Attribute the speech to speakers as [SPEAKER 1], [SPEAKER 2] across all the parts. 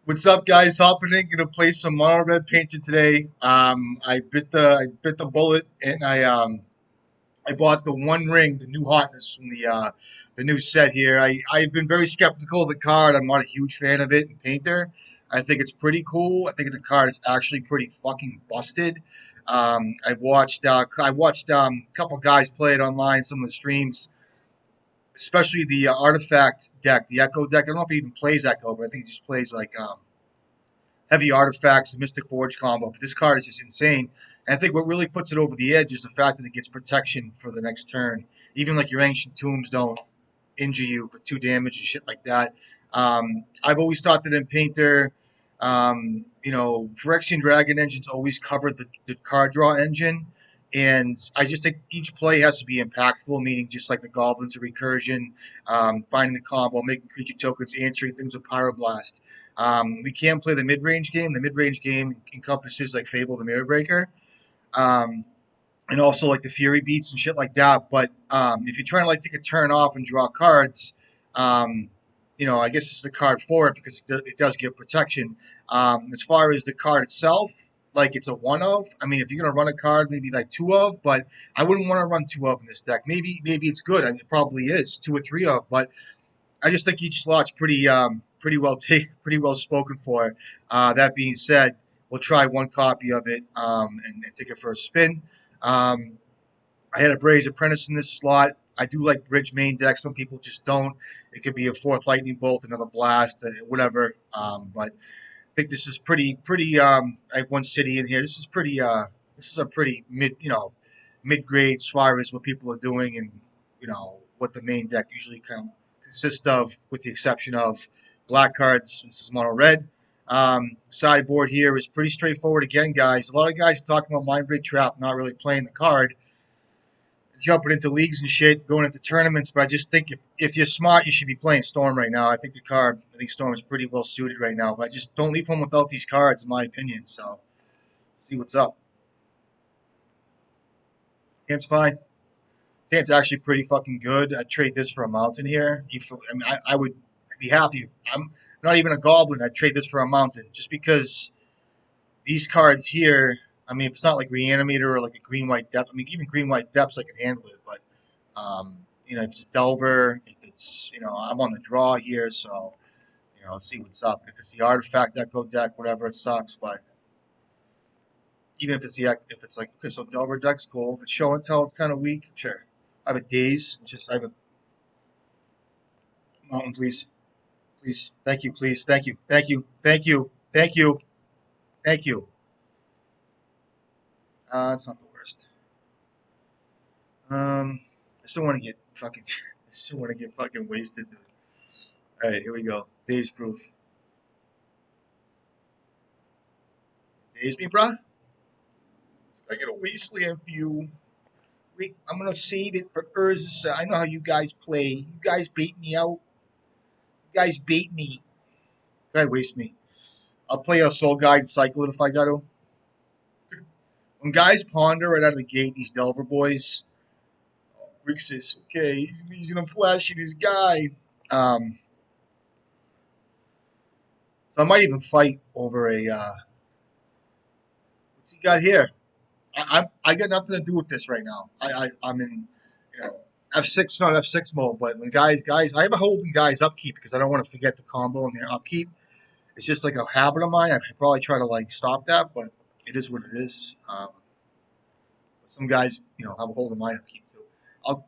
[SPEAKER 1] What's up, guys? Hopping in, gonna play some Mono Red Painter today. I bit the bullet, and I bought the One Ring, the new hotness from the new set here. I've been very skeptical of the card. I'm not a huge fan of it in Painter. I think it's pretty cool. I think the card is actually pretty fucking busted. I watched a couple guys play it online, some of the streams, especially the artifact deck, the Echo deck. I don't know if he even plays Echo, but I think he just plays like heavy artifacts, the Mystic Forge combo. But this card is just insane. And I think what really puts it over the edge is the fact that it gets protection for the next turn. Even like your Ancient Tombs don't injure you for 2 damage and shit like that. I've always thought that in Painter, Phyrexian Dragon Engine's always covered the card draw engine. And I just think each play has to be impactful, meaning just like the Goblins of Recursion, finding the combo, making creature tokens, answering things with Pyroblast. We can play the mid-range game. The mid-range game encompasses like Fable the Mirror Breaker, um, and also like the Fury Beats and shit like that. But if you're trying to like take a turn off and draw cards, um, I guess it's the card for it because it does give protection. As far as the card itself, like it's a one of. I mean, if you're gonna run a card, maybe like two of, but I wouldn't want to run two of in this deck. Maybe it's good. I mean, it probably is two or three of, but I just think each slot's pretty well spoken for. That being said, we'll try one copy of it and take it for a spin. Um, I had a Bray's Apprentice in this slot. I do like bridge main deck. Some people just don't. It could be a fourth lightning bolt, another blast, whatever. But I think this is pretty. I have one city in here. This is pretty. This is a pretty mid grade as far as what people are doing and what the main deck usually kind of consists of, with the exception of black cards. This is mono red. Sideboard here is pretty straightforward again, guys. A lot of guys are talking about Mind Break Trap, not really playing the card, jumping into leagues and shit, going into tournaments. But I just think if you're smart, you should be playing Storm right now. I think Storm is pretty well suited right now. But I just don't leave home without these cards, in my opinion. So, see what's up. Hand's fine. Hand's actually pretty fucking good. I'd trade this for a mountain here. I would be happy if I'm not even a goblin. I'd trade this for a mountain just because these cards here. I mean, if it's not like Reanimator or like a green white depth. I mean, even green white depths I can handle it, but if it's a Delver, if it's, I'm on the draw here, so, let's see what's up. If it's the Artifact Echo deck, whatever, it sucks, but even if it's like, okay, so Delver deck's cool. If it's Show and Tell, it's kind of weak, sure. I have a Daze, I have a Mountain, please. Please. Thank you, please. Thank you. Thank you. Thank you. Thank you. Thank you. It's not the worst. I still want to get fucking, I still want to get fucking wasted. All right, here we go. Daze proof. Daze me, bruh? I get a wasteland for you. Wait, I'm gonna save it for Urza. I know how you guys play. You guys bait me out. You guys bait me. Go ahead, waste me. I'll play a Soul Guide and cycle it if I got to. When guys ponder right out of the gate, these Delver boys, Grixis, okay, he's gonna flash in his guy. Um, so I might even fight over a. What's he got here? I got nothing to do with this right now. I'm in, F6, not F6 mode. But when guys, I have a holding guys upkeep because I don't want to forget the combo and their upkeep. It's just like a habit of mine. I should probably try to like stop that, but it is what it is. Some guys, have a hold of my upkeep too.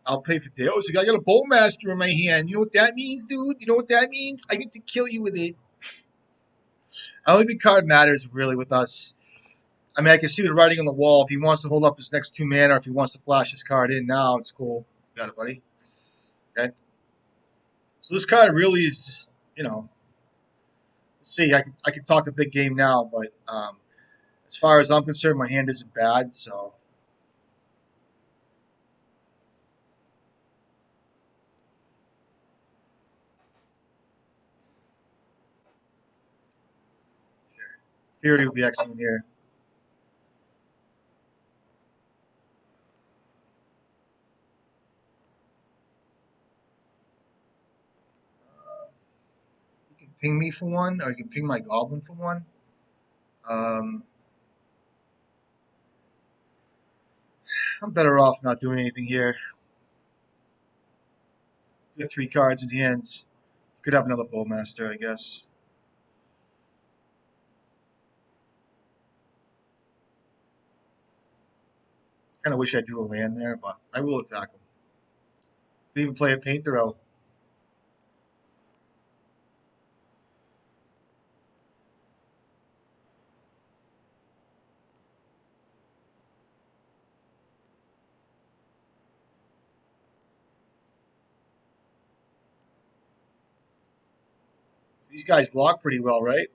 [SPEAKER 1] I'll pay for Dale. So I got a Bowmaster in my hand. You know what that means, dude? You know what that means? I get to kill you with it. I don't think card matters really with us. I mean, I can see the writing on the wall. If he wants to hold up his next 2 mana, or if he wants to flash his card in now, it's cool. Got it, buddy. Okay. So this card really is just, see, I can talk a big game now, but as far as I'm concerned, my hand isn't bad. So Fury will be excellent here. ping me for one, or you can ping my goblin for one. Um, I'm better off not doing anything here. You have 3 cards in hands. You could have another bowmaster, I guess. Kind of wish I drew a land there, but I will attack him. Could even play a painter out. These guys block pretty well, right?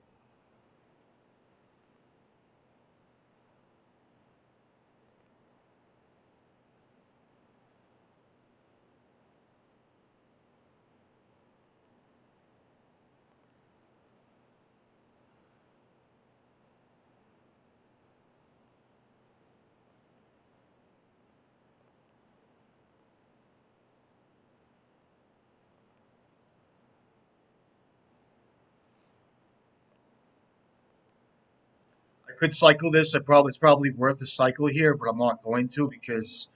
[SPEAKER 1] I could cycle this. It's probably worth a cycle here, but I'm not going to because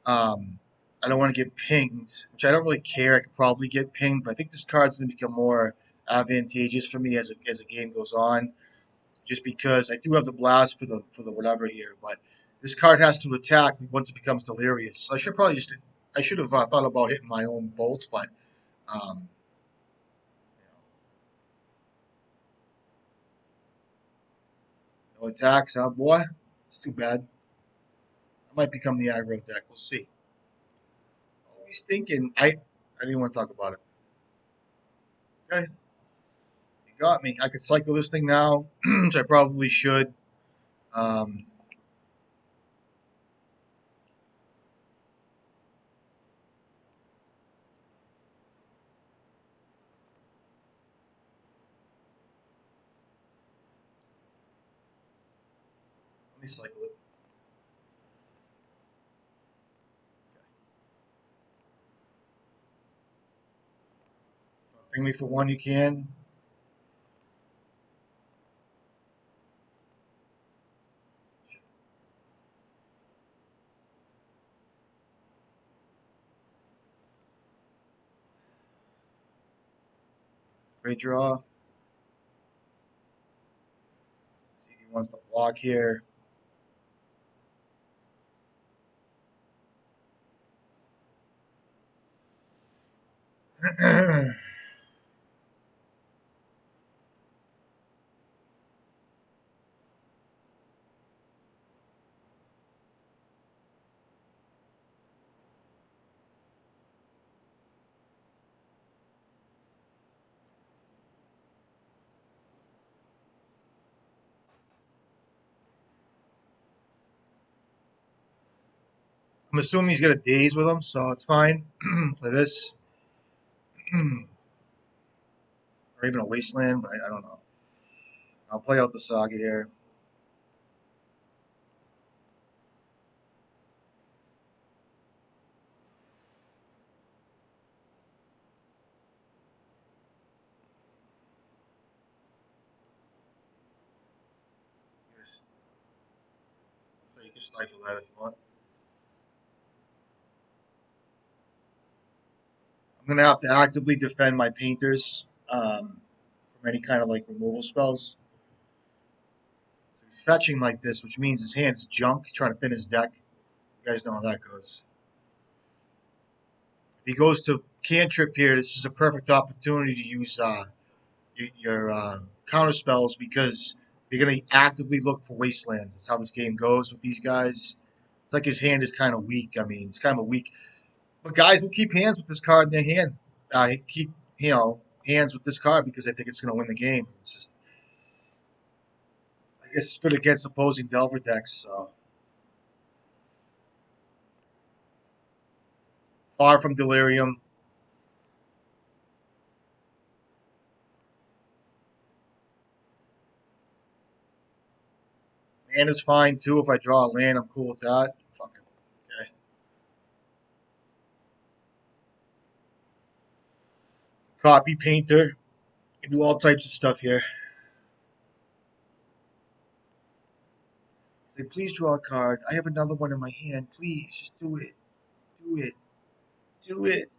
[SPEAKER 1] I don't want to get pinged, which I don't really care. I could probably get pinged, but I think this card's going to become more advantageous for me as the game goes on, just because I do have the blast for the whatever here, but this card has to attack once it becomes delirious. So I should have thought about hitting my own bolt, but um, no attacks, huh, boy? It's too bad. I might become the aggro deck. We'll see. Always thinking. I didn't want to talk about it. Okay, you got me. I could cycle this thing now, which I probably should. Um, Let me cycle it. Bring me for one, you can. Great draw. See if he wants to block here. I'm assuming he's got a daze with him, so it's fine. Play this. Or even a wasteland, but I don't know. I'll play out the saga here. So you can stifle that if you want. I'm gonna have to actively defend my painters from any kind of like removal spells. So he's fetching like this, which means his hand is junk. He's trying to thin his deck. You guys know how that goes. If he goes to cantrip here, this is a perfect opportunity to use your counter spells because they're going to actively look for wastelands. That's how this game goes with these guys. It's like his hand is kind of weak. I mean, it's kind of weak. But guys will keep hands with this card in their hand. Keep hands with this card because they think it's going to win the game. It's just, I guess, it's good against opposing Delver decks. So far from delirium. Land is fine too. If I draw a land, I'm cool with that. Fuck it. Okay. Copy painter. can do all types of stuff here. Say, please draw a card. I have another one in my hand. Please, just do it. Do it. Do it.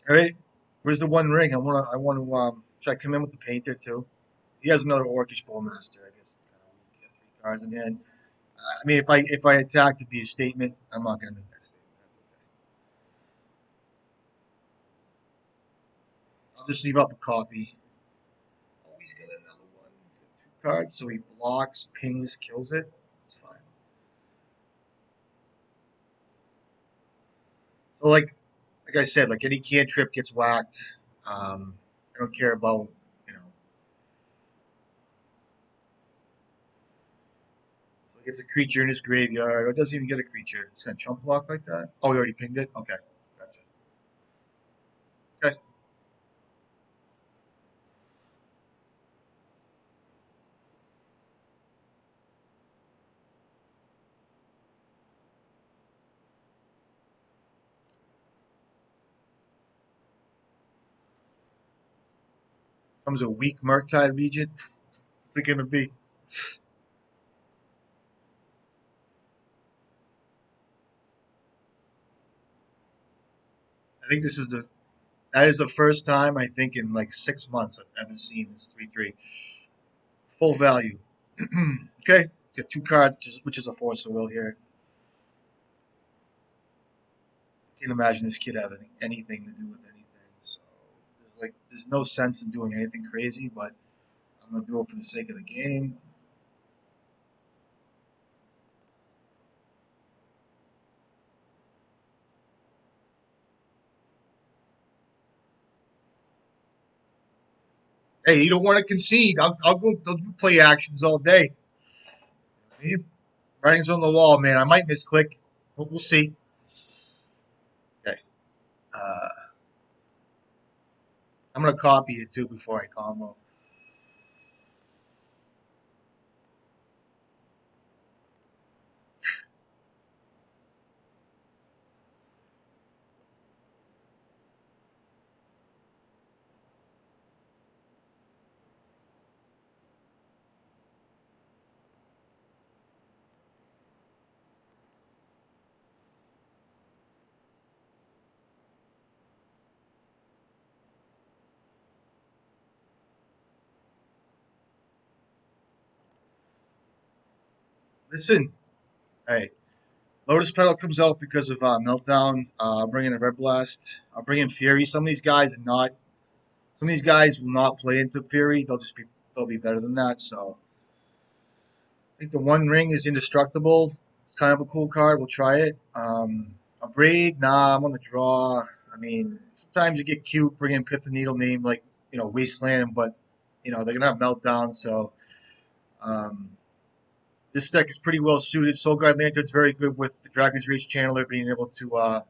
[SPEAKER 1] All right. Where's the one ring? I want to. Should I come in with the painter too? He has another Orcish Bowmaster. I guess it's kind of weak. He has 3 cards in hand. I mean, if I attack to be a statement, I'm not gonna make that statement. That's okay. I'll just leave up a copy. Oh, he's got another one for 2 cards, so he blocks, pings, kills it. It's fine. So like I said, like any cantrip gets whacked. I don't care about you know. Like it's a creature in his graveyard, or it doesn't even get a creature. It's gonna chump block like that. Oh, you already pinged it. Okay, gotcha. Okay, comes a weak Murktide Regent. What's it gonna be? I think this is the that is the first time I think in like 6 months I've ever seen this 3/3 full value. Okay, got 2 cards, which is a Force of Will here. Can't imagine this kid having anything to do with anything. So there's no sense in doing anything crazy, but I'm gonna do it for the sake of the game. Hey, you don't want to concede. I'll go. I'll do play actions all day. Writing's on the wall, man. I might misclick. We'll see. Okay. Uh, I'm gonna copy it too before I combo. Listen. Hey, Lotus Petal comes out because of Meltdown. I'll bring in a Red Blast. I'll bring in Fury. Some of these guys are not. Some of these guys will not play into Fury. They'll be better than that. So I think the One Ring is indestructible. It's kind of a cool card. We'll try it. A Braid, nah. I'm on the draw. I mean, sometimes you get cute, bring in Pith and Needle name like Wasteland, but they're gonna have Meltdown. So um, this deck is pretty well suited. Soul Guide Lantern's very good with the Dragon's Rage Channeler being able to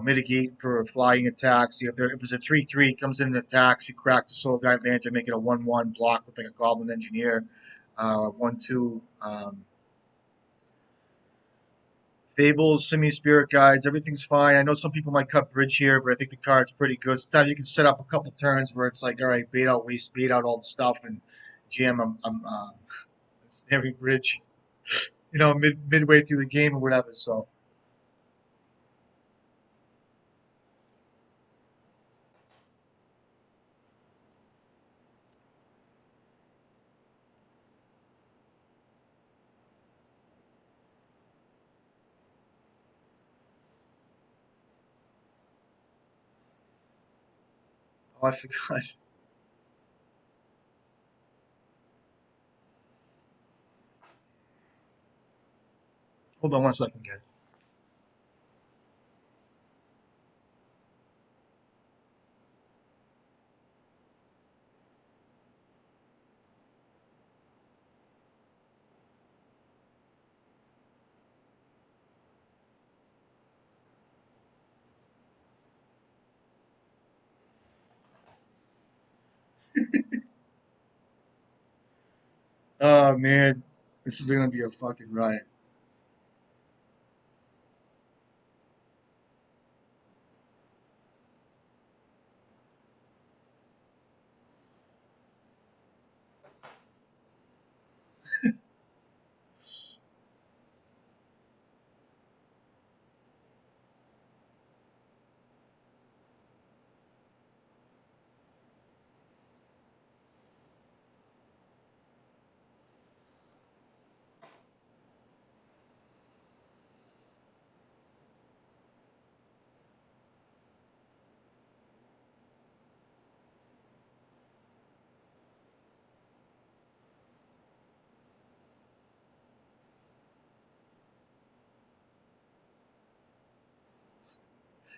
[SPEAKER 1] mitigate for flying attacks. If it's a 3/3, comes in and attacks, you crack the Soul Guide Lantern, make it a 1/1 block with like a Goblin Engineer, 1/2. Fables, Simian Spirit Guides, everything's fine. I know some people might cut bridge here, but I think the card's pretty good. Sometimes you can set up a couple turns where it's like, all right, bait out waste, bait out all the stuff, and jam. I'm every bridge, midway through the game or whatever. So oh, I forgot. Hold on 1 second, guys. Oh man, this is gonna be a fucking riot.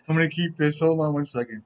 [SPEAKER 1] I'm gonna keep this. Hold on 1 second.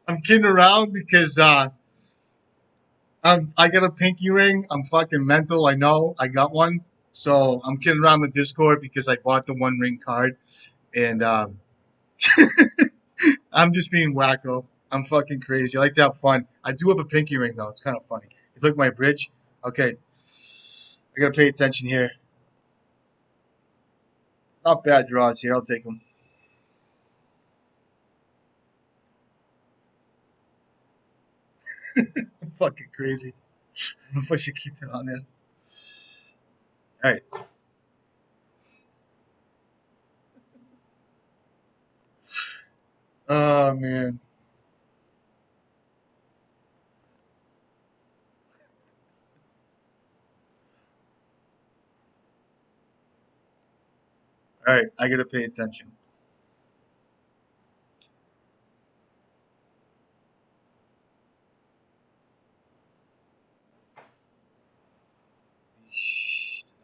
[SPEAKER 1] I'm kidding around because I got a pinky ring. I'm fucking mental. I know I got one. So I'm kidding around the Discord because I bought the One Ring card, and I'm just being wacko. I'm fucking crazy. I like to have fun. I do have a pinky ring though. It's kind of funny. It's like my bridge. Okay, I gotta pay attention here. Not bad draws here. I'll take them. I'm fucking crazy. I don't know if I should keep it on there. All right. Oh man. All right. I gotta pay attention.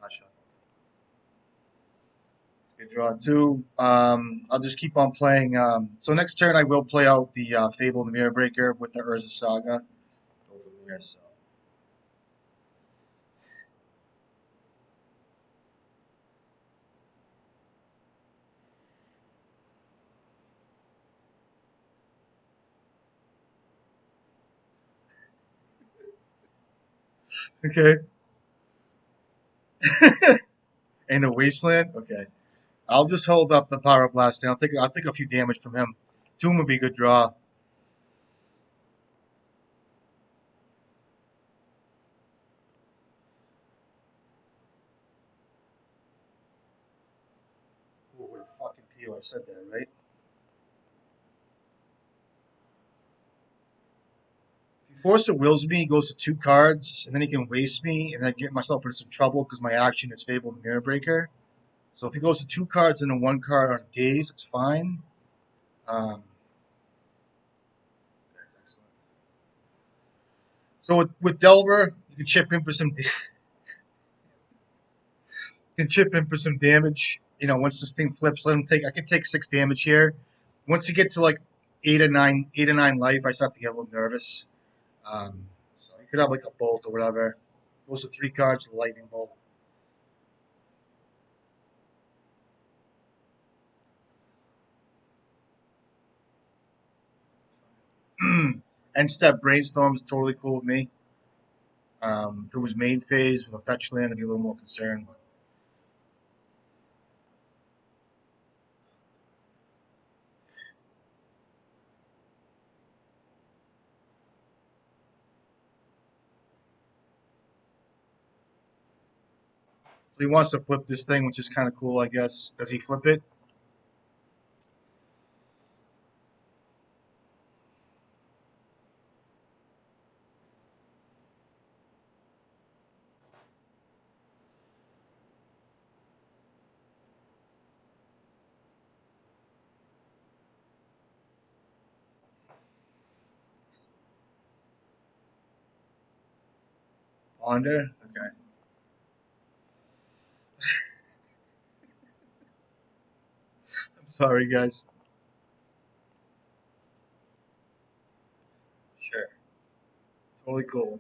[SPEAKER 1] Not sure. Good draw two. I'll just keep on playing. So next turn I will play out the Fable the Mirror Breaker with the Urza Saga. Over there, so. Okay. And a Wasteland. Okay. I'll just hold up the Power Blast. And I'll take a few damage from him. Tomb would be a good draw. Ooh, what a fucking peel! I said that right. If he force of wills me, he goes to 2 cards, and then he can waste me, and I get myself into some trouble because my action is Fable the Mirror Breaker. So if he goes to 2 cards and a 1 card on days, it's fine. That's excellent. So with Delver, you can chip in for some can chip in for some damage. Once this thing flips, let him take. I can take 6 damage here. Once you get to like 8 or 9 life, I start to get a little nervous. So you could have like a bolt or whatever. Goes to 3 cards, with a lightning bolt. End step brainstorm is totally cool with me. If it was main phase with a fetch land, I'd be a little more concerned. But so he wants to flip this thing, which is kind of cool, I guess. Does he flip it? Ponder? Okay. I'm sorry, guys. Sure. Totally cool.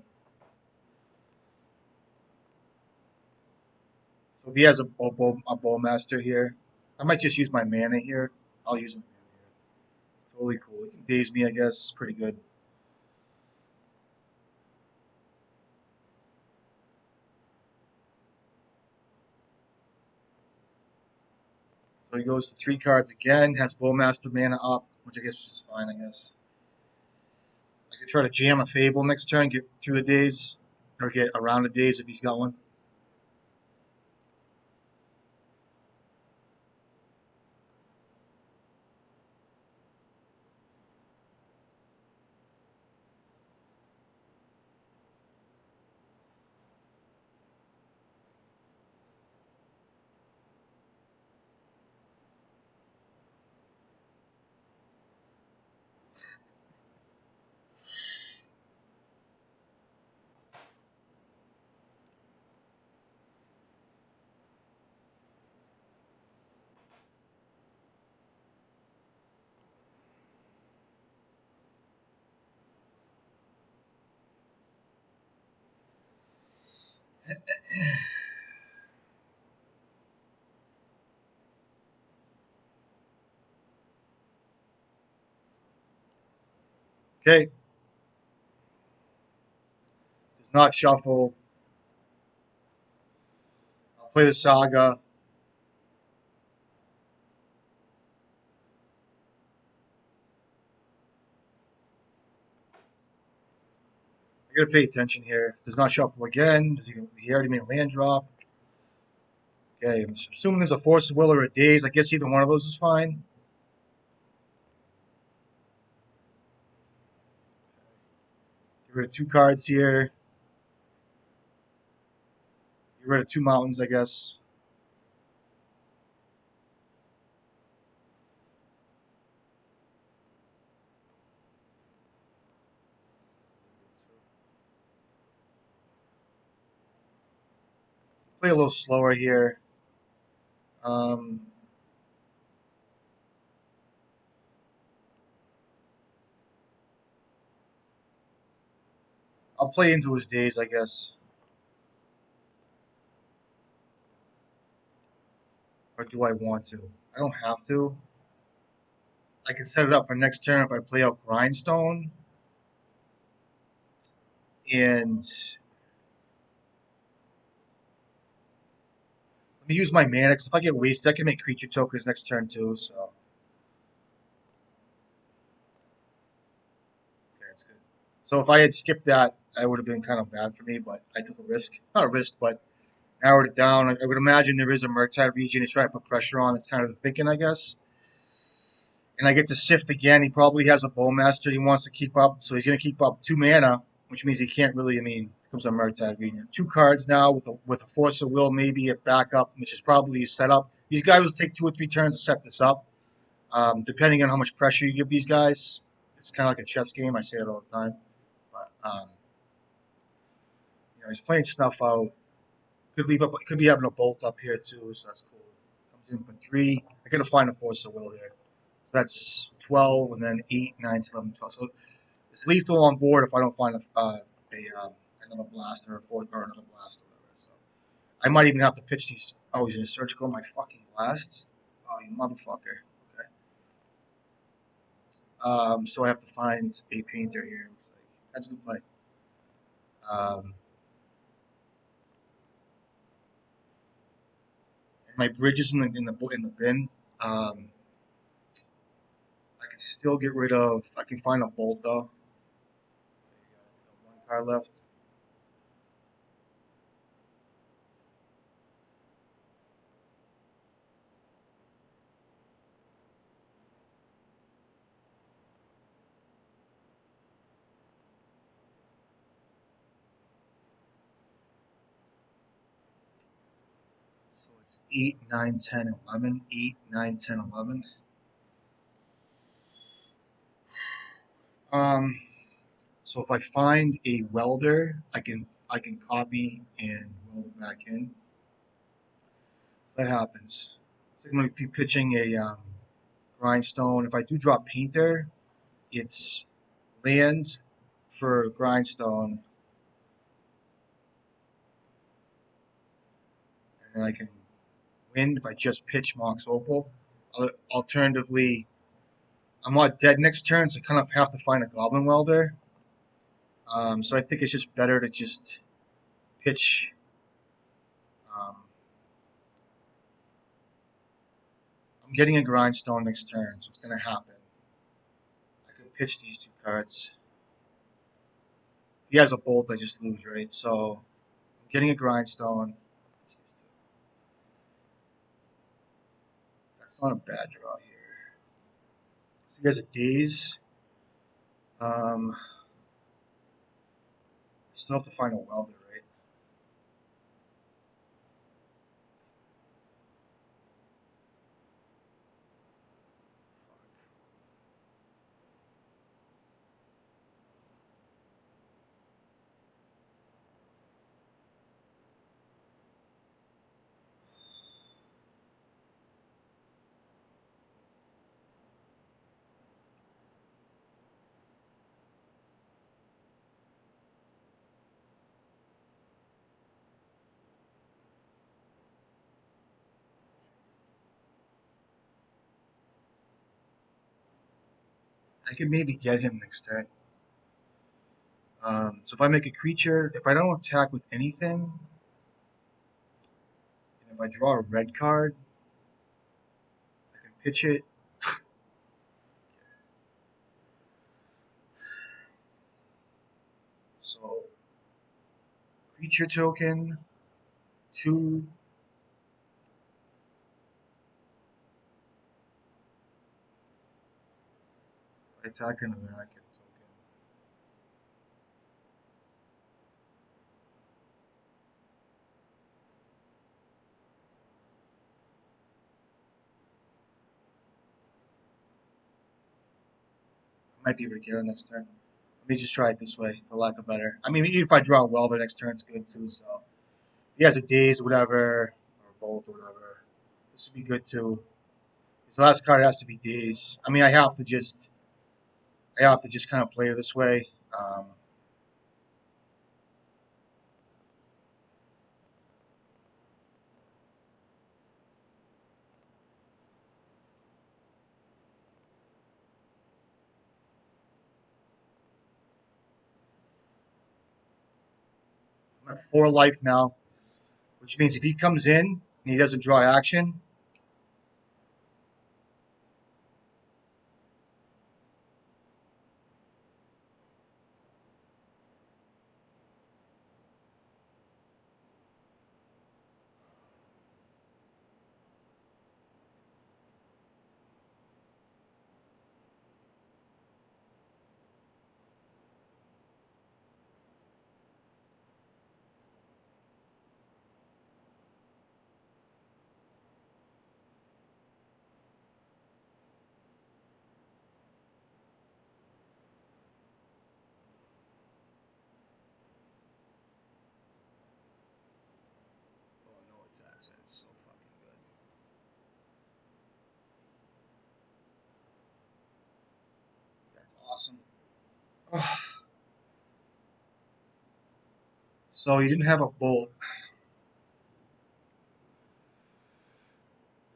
[SPEAKER 1] So if he has a Bowmaster here, I might just use my mana here. I'll use my mana here. Totally cool. He can daze me, I guess. Pretty good. So he goes to 3 cards again, has Bowmaster mana up, which I guess is fine, I guess. I could try to jam a Fable next turn, get through the days, or get around the days if he's got one. Okay, does not shuffle. I'll play the Saga. I gotta pay attention here. Does not shuffle again. He already made a land drop. Okay, I'm assuming there's a Force of Will or a Daze. I guess either one of those is fine. Get rid of 2 cards here. Get rid of 2 mountains, I guess. Play a little slower here. Um, I'll play into his days, I guess. Or do I want to? I don't have to. I can set it up for next turn if I play out Grindstone. And let me use my mana, 'cause if I get wasted, I can make creature tokens next turn too, so. Okay, that's good. So if I had skipped that, that would have been kind of bad for me, but I took a risk. Not a risk, but narrowed it down. I would imagine there is a Murktide region he's trying to put pressure on. That's kind of the thinking, I guess. And I get to sift again. He probably has a Bowmaster he wants to keep up, so he's going to keep up 2 mana, which means he can't really. I mean, becomes a Murktide region. 2 cards now with a Force of Will, maybe a backup, which is probably his setup. These guys will take 2 or 3 turns to set this up, depending on how much pressure you give these guys. It's kind of like a chess game. I say it all the time, but he's playing Snuff out. Could leave up. Could be having a bolt up here too, so that's cool. Comes in for 3. I got to find a Force of Will here. So that's 12, and then 8, 9, 11, 12. So it's lethal on board if I don't find another blast or a fourth or another blast or whatever. So I might even have to pitch these. Oh, he's gonna surgical my fucking blasts. Oh, you motherfucker. Okay. So I have to find a painter here. Looks like that's a good play. Um, and my bridge is in the bin. I can still get rid of. I can find a bolt though. 1 card left. So it's 8, 9, 10, 11. 8, 9, 10, 11. Um, so if I find a welder, I can copy and weld it back in. That happens. So I'm going to be pitching a grindstone. If I do drop painter, it's land for grindstone, and I can win if I just pitch Mox Opal. Alternatively, I'm not dead next turn, so I kind of have to find a Goblin Welder. So I think it's just better to just pitch. I'm getting a Grindstone next turn, so it's going to happen. I can pitch these two cards. If he has a Bolt, I just lose, right? So I'm getting a Grindstone. That's not a bad draw here. He has a Daze. Still have to find a Welder, right? I could maybe get him next turn. So if I make a creature, if I don't attack with anything, and if I draw a red card, I can pitch it. So creature token, 2. Attack into that, I get a token. I might be able to get it next turn. Let me just try it this way, for lack of better. I mean, even if I draw a Welder next turn, it's good too. So he has a Daze, whatever, or Bolt, or whatever. This would be good too. His last card has to be Daze. I mean, I have to just kind of play it this way. I'm at 4 life now, which means if he comes in and he doesn't draw action, oh no attacks. That's so fucking good. That's awesome. So he didn't have a Bolt.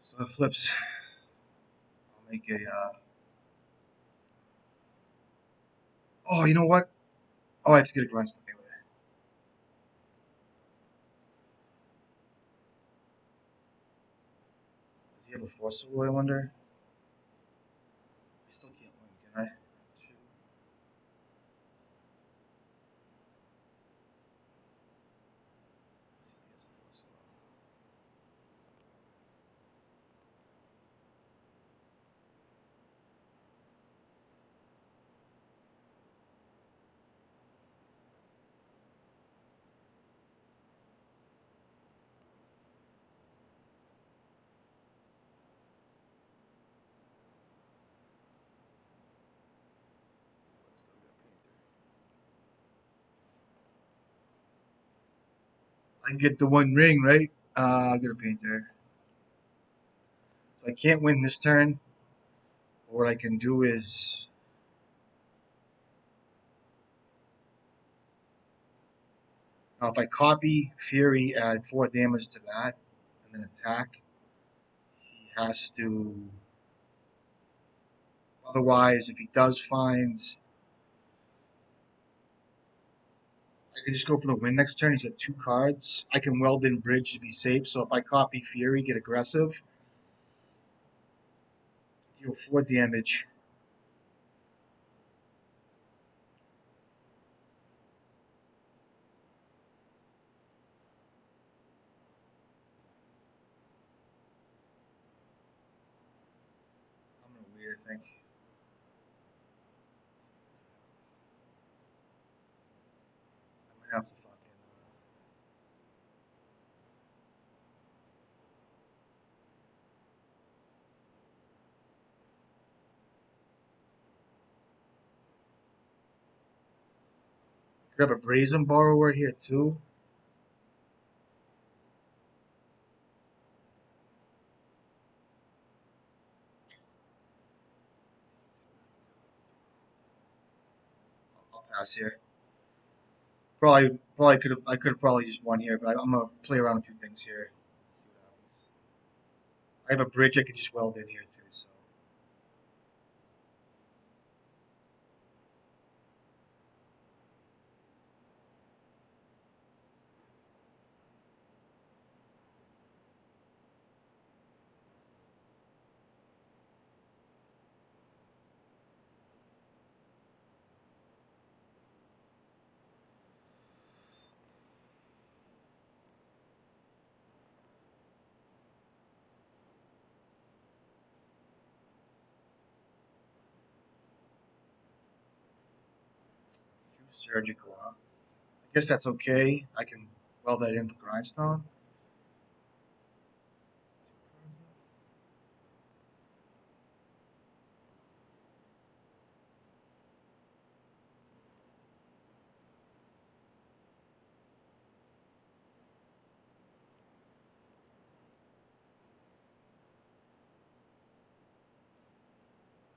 [SPEAKER 1] So it flips. I'll make a. Oh, you know what? Oh, I have to get a Grindstone anyway. Does he have a Forcible, I wonder? I still can't win, can I? Shoot. Let's see if he has a Forcible. Let's go get a Painter. I can get the one ring, right? I'll get a Painter. So I can't win this turn. What I can do is. Now, if I copy Fury, add 4 damage to that. and then attack. He has to. Otherwise, if he does find, I can just go for the win next turn. He's got 2 cards. I can weld in bridge to be safe. So if I copy Fury, get aggressive, deal 4 damage. I'm gonna weird, I think. I might have to fucking. Could have a Brazen Borrower here too. I'll pass here. Probably could have. I could have probably just won here, but I'm gonna play around a few things here. See what happens. I have a bridge I could just weld in here too. So surgical. Huh? I guess that's okay. I can weld that in for grindstone.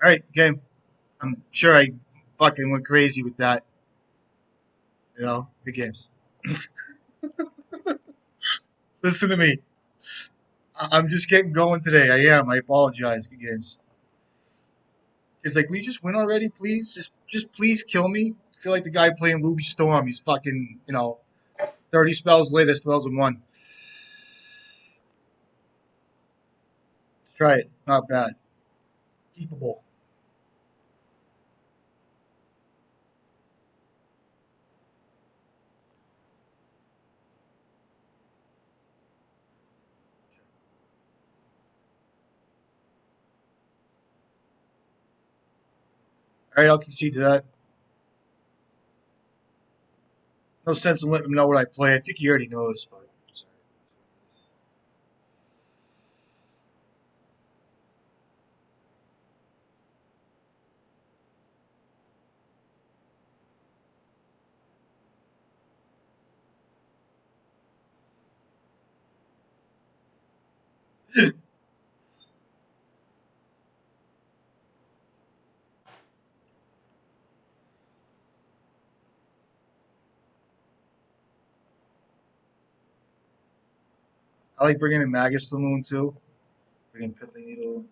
[SPEAKER 1] All right, game. I'm sure I fucking went crazy with that. You know, good games. Listen to me. I'm just getting going today. I am. I apologize. Good games. It's like, will you just win already, please? Just please kill me. I feel like the guy playing Ruby Storm. He's fucking, 30 spells later, still hasn't won. Let's try it. Not bad. Keepable. All right, I'll concede to that. No sense in letting him know what I play. I think he already knows, but. I like bringing in Magus to the Moon too. Bringing Pithing Needle.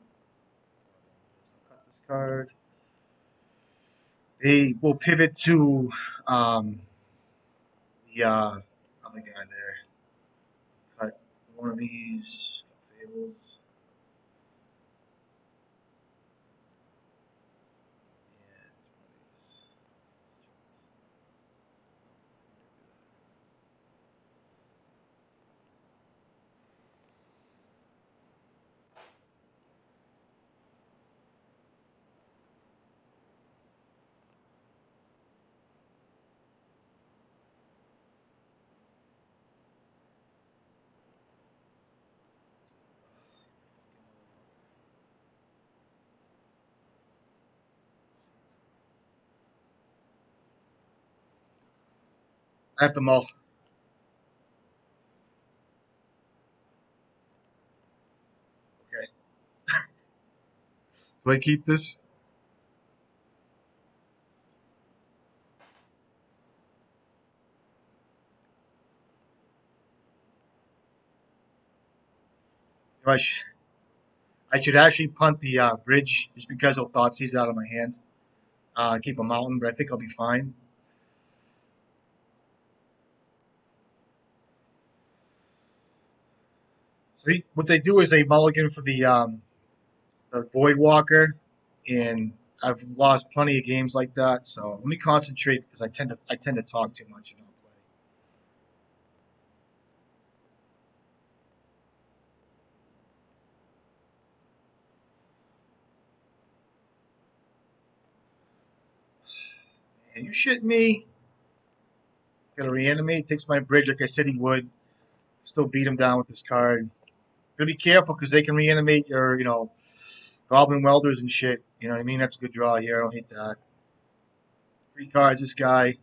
[SPEAKER 1] Cut this card. They will pivot to um, the other guy there. Cut one of these fables. I have them all. Okay. Do I keep this? I should actually punt the bridge just because he'll Thoughtseize out of my hand. Keep a mountain, but I think I'll be fine. So what they do is they mulligan for the Void Walker, and I've lost plenty of games like that. So let me concentrate because I tend to talk too much and not play. And you shitting me? Gonna reanimate, takes my bridge like I said he would. Still beat him down with this card. Gotta be careful because they can reanimate your, Goblin Welders and shit. You know what I mean? That's a good draw here. I don't hate that. 3 cards, this guy.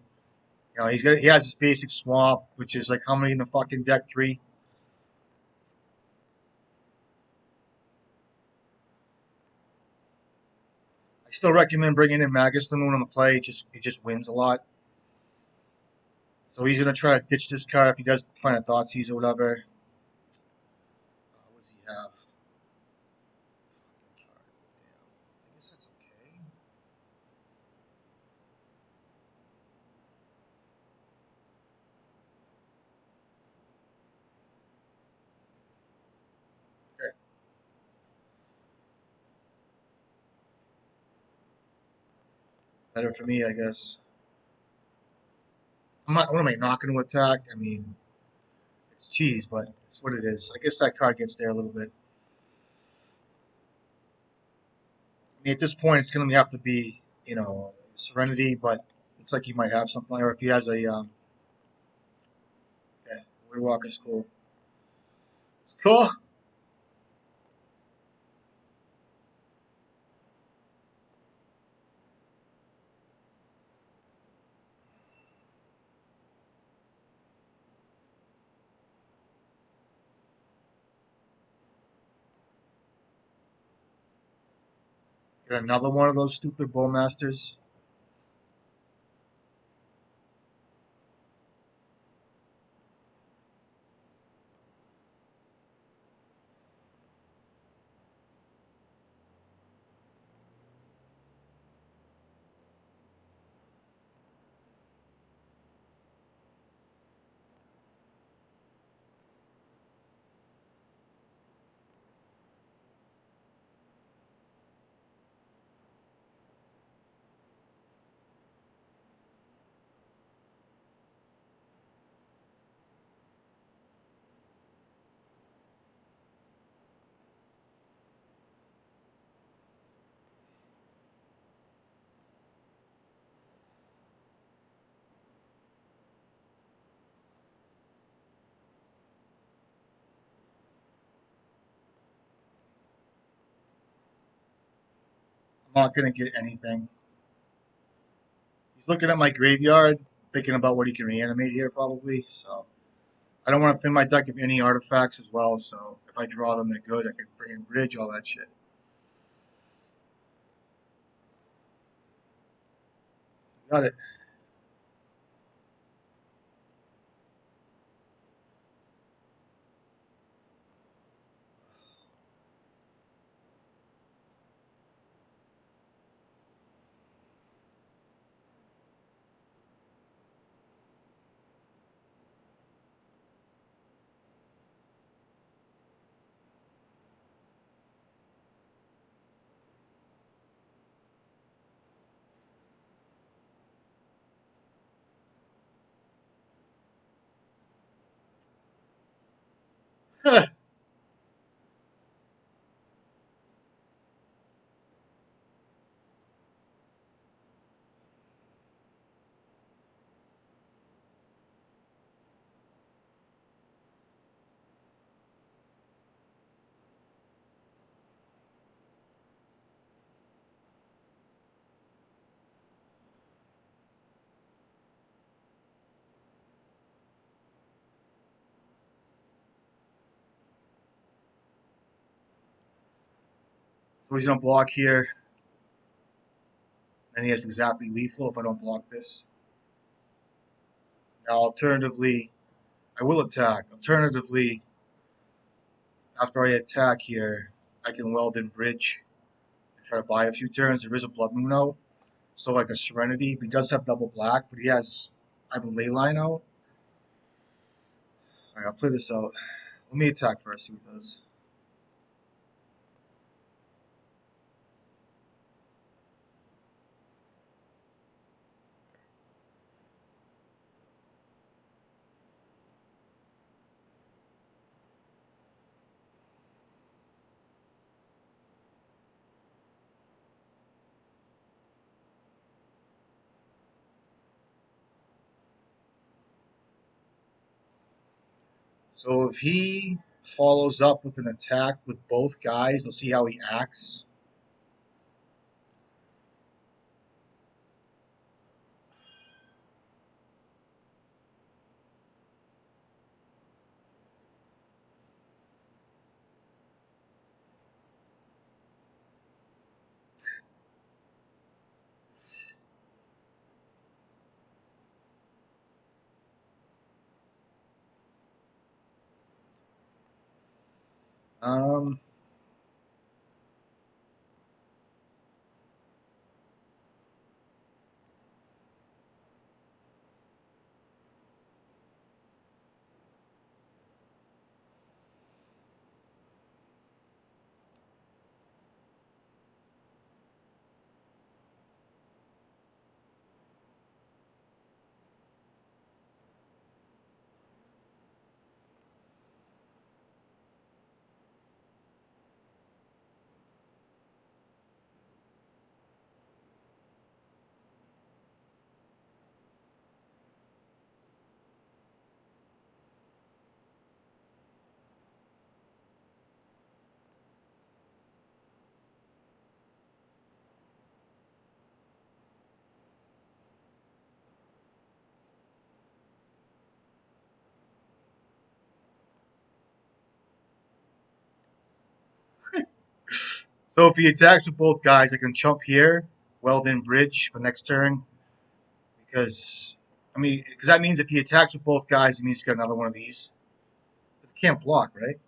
[SPEAKER 1] He has his basic swamp, which is like how many in the fucking deck? 3. I still recommend bringing in Magus the Moon on the play. It just wins a lot. So he's gonna try to ditch this card if he does find a Thoughtseize or whatever. What does he have? I guess that's okay. Okay. Better for me, I guess. What am I not going to attack? I mean, it's cheese, but it's what it is. I guess that card gets there a little bit. I mean, at this point, it's going to have to be, Serenity, but looks like he might have something, or if he has okay, Walk is cool. It's cool. Get another one of those stupid Bowmasters. I'm not going to get anything. He's looking at my graveyard, thinking about what he can reanimate here, probably. So I don't want to thin my deck of any artifacts as well. So if I draw them, they're good. I can bring in bridge, all that shit. Got it. So he's gonna block here, and he has exactly lethal if I don't block this. Now, alternatively, I will attack. Alternatively, After I attack here, I can weld in bridge and try to buy a few turns. There is a Blood Moon out, so like a Serenity. But he does have double black, but he has I have a ley line out. Alright, I'll play this out. Let me attack first, see what it does. So if he follows up with an attack with both guys, let's see how he acts. Um, so if he attacks with both guys, I can chump here, weld in bridge for next turn. Because that means if he attacks with both guys, he means he's got another one of these. But he can't block, right?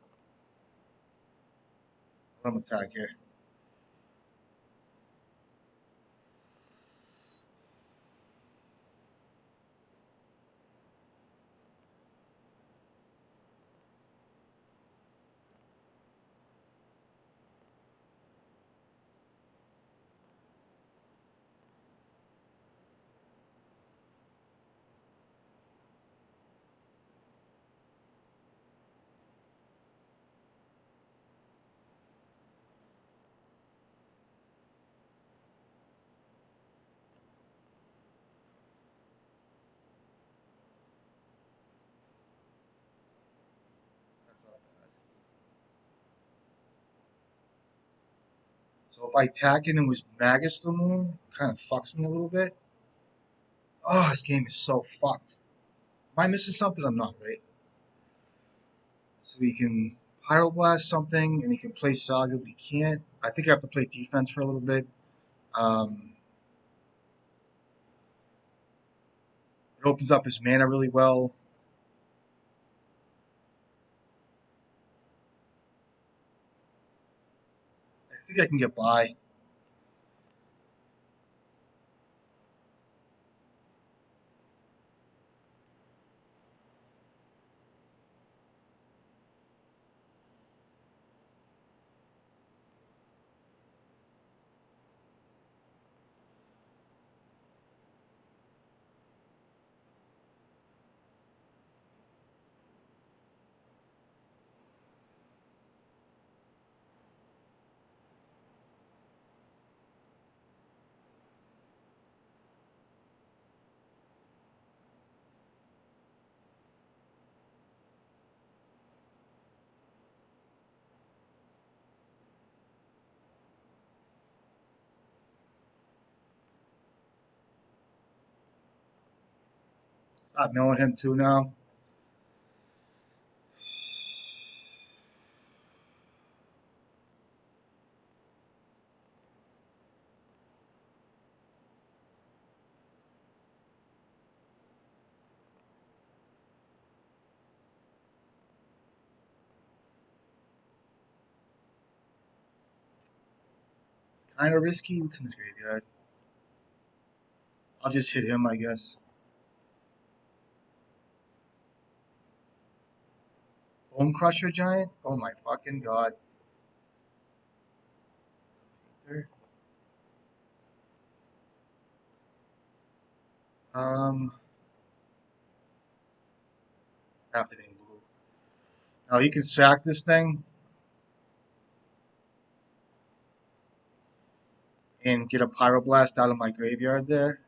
[SPEAKER 1] Let him attack here. That's not bad. So if I attack it and was Magus the Moon, kind of fucks me a little bit. Oh, this game is so fucked. Am I missing something? I'm not, right? So he can Pyroblast something, and he can play Saga, but he can't. I think I have to play defense for a little bit. Um, it opens up his mana really well. I think I can get by. Stop knowing him too now. Kind of risky. What's in his graveyard? I'll just hit him, I guess. Bone Crusher Giant? Oh my fucking god. Um, Half the name blue. Now you can sack this thing and get a Pyroblast out of my graveyard there.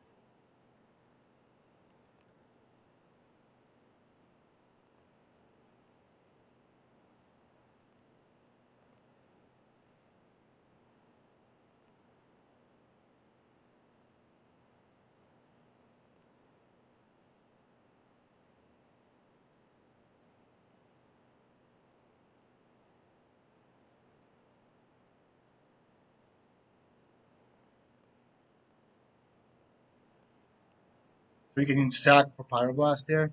[SPEAKER 1] So you can sack for Pyroblast here.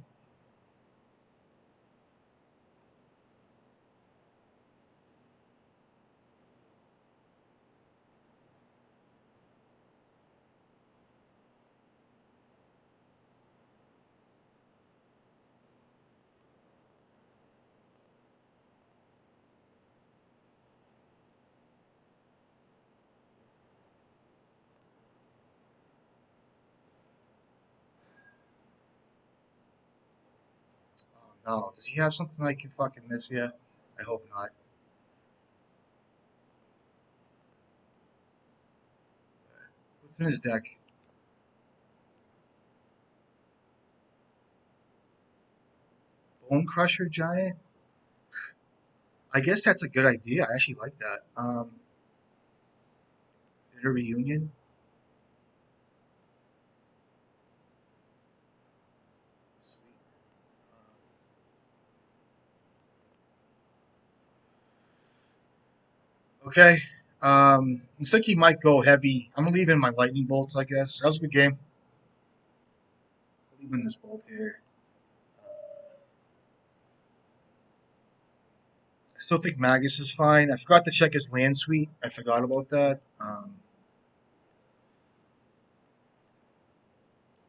[SPEAKER 1] Oh no, does he have something I can fucking miss here? I hope not. What's in his deck? Bone Crusher Giant? I guess that's a good idea. I actually like that. Bitter Reunion? Okay. Looks like he might go heavy. I'm leaving my lightning bolts, I guess. That was a good game. Leaving this bolt here. I still think Magus is fine. I forgot to check his land suite. I forgot about that.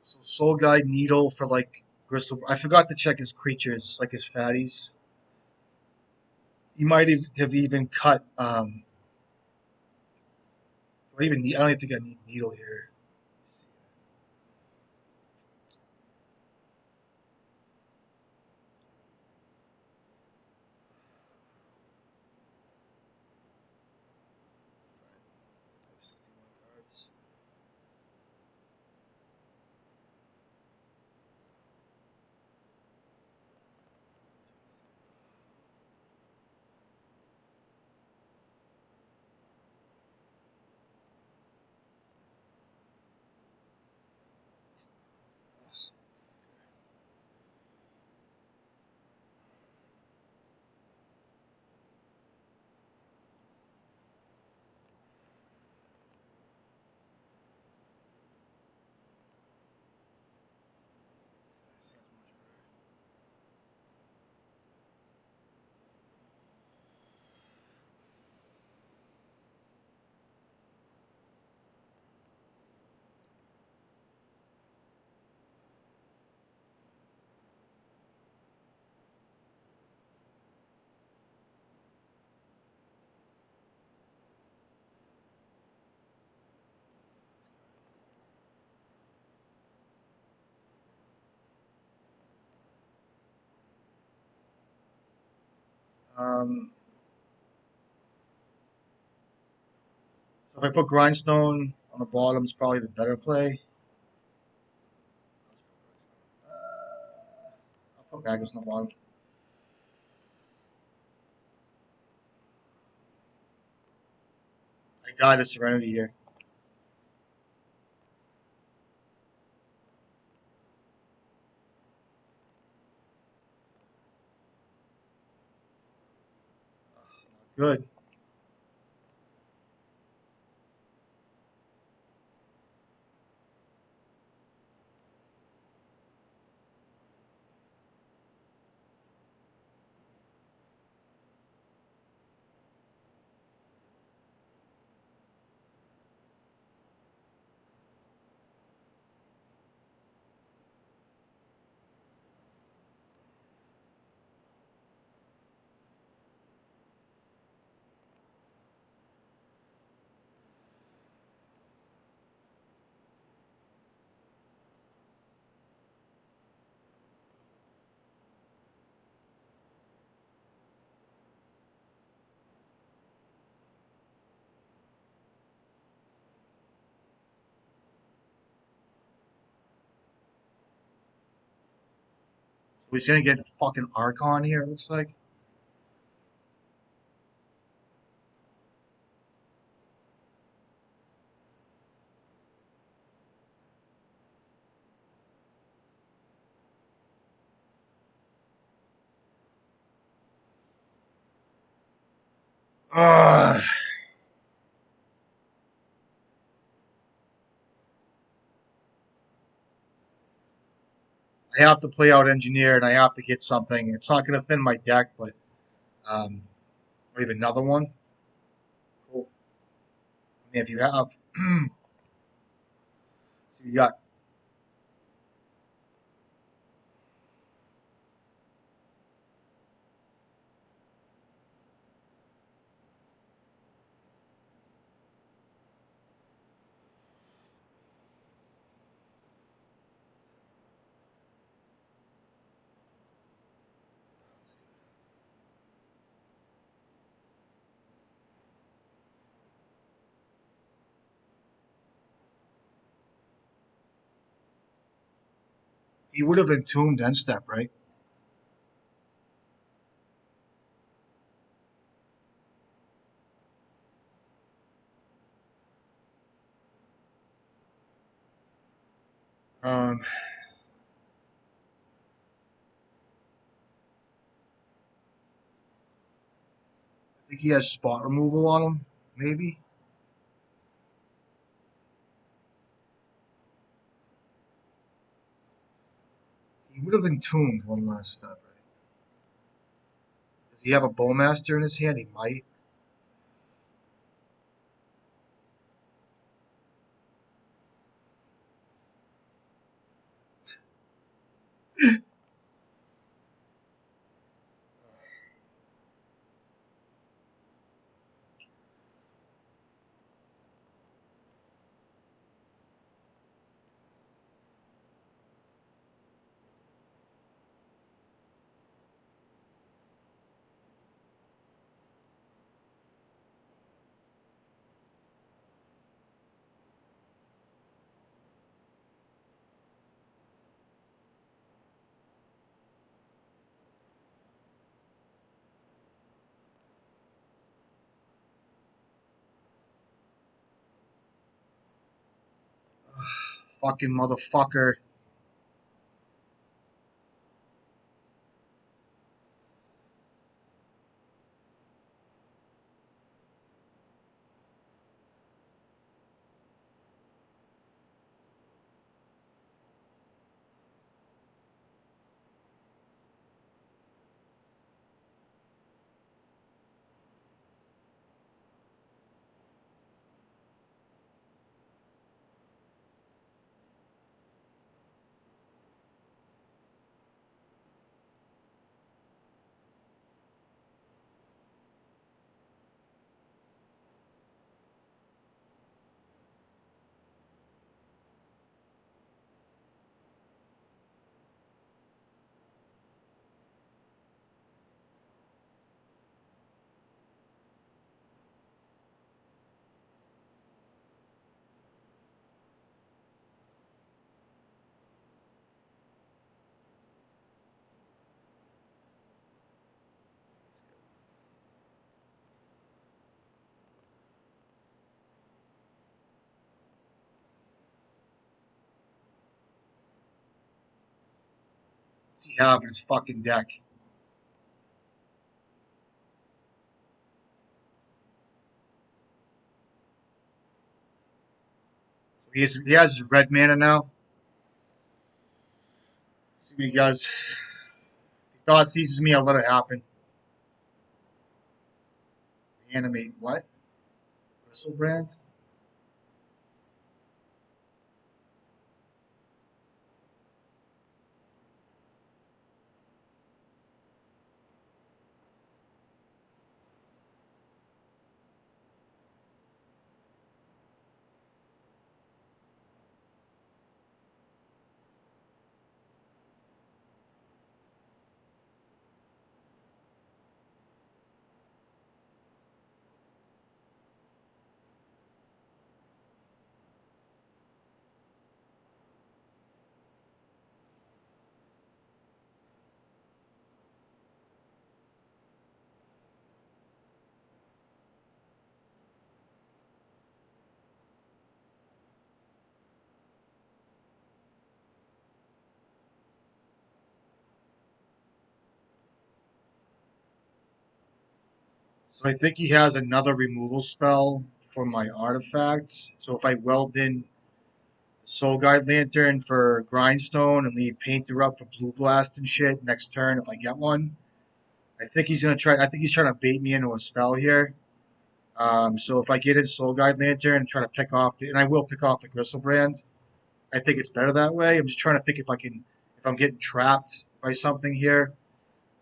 [SPEAKER 1] So Soul Guide Needle for like Gristle. I forgot to check his creatures, like his fatties. He might have even cut. Or even I don't even think I need Needle here. Um, so if I put Grindstone on the bottom, it's probably the better play. I'll put Magus on the bottom. I got a Serenity here. Good. We're gonna get a fucking Archon here, it looks like. Uh, I have to play out Engineer and I have to get something. It's not gonna thin my deck, but we have another one. Cool. I mean, if you have, so you got. He would have entombed end step, right? I think he has spot removal on him, maybe. He would have entombed one last step, right? Does he have a Bowmaster in his hand? He might. Fucking motherfucker. What's he have in his fucking deck? He has his red mana now. See what he does. If he thought seizes me, I'll let it happen. Animate what? Bristlebrand? So I think he has another removal spell for my artifacts. So if I weld in Soul Guide Lantern for Grindstone and leave Painter up for Blue Blast and shit next turn if I get one, I think he's gonna try. I think he's trying to bait me into a spell here. So if I get in Soul Guide Lantern and try to pick off and I will pick off the Griselbrand, I think it's better that way. I'm just trying to think if I'm getting trapped by something here.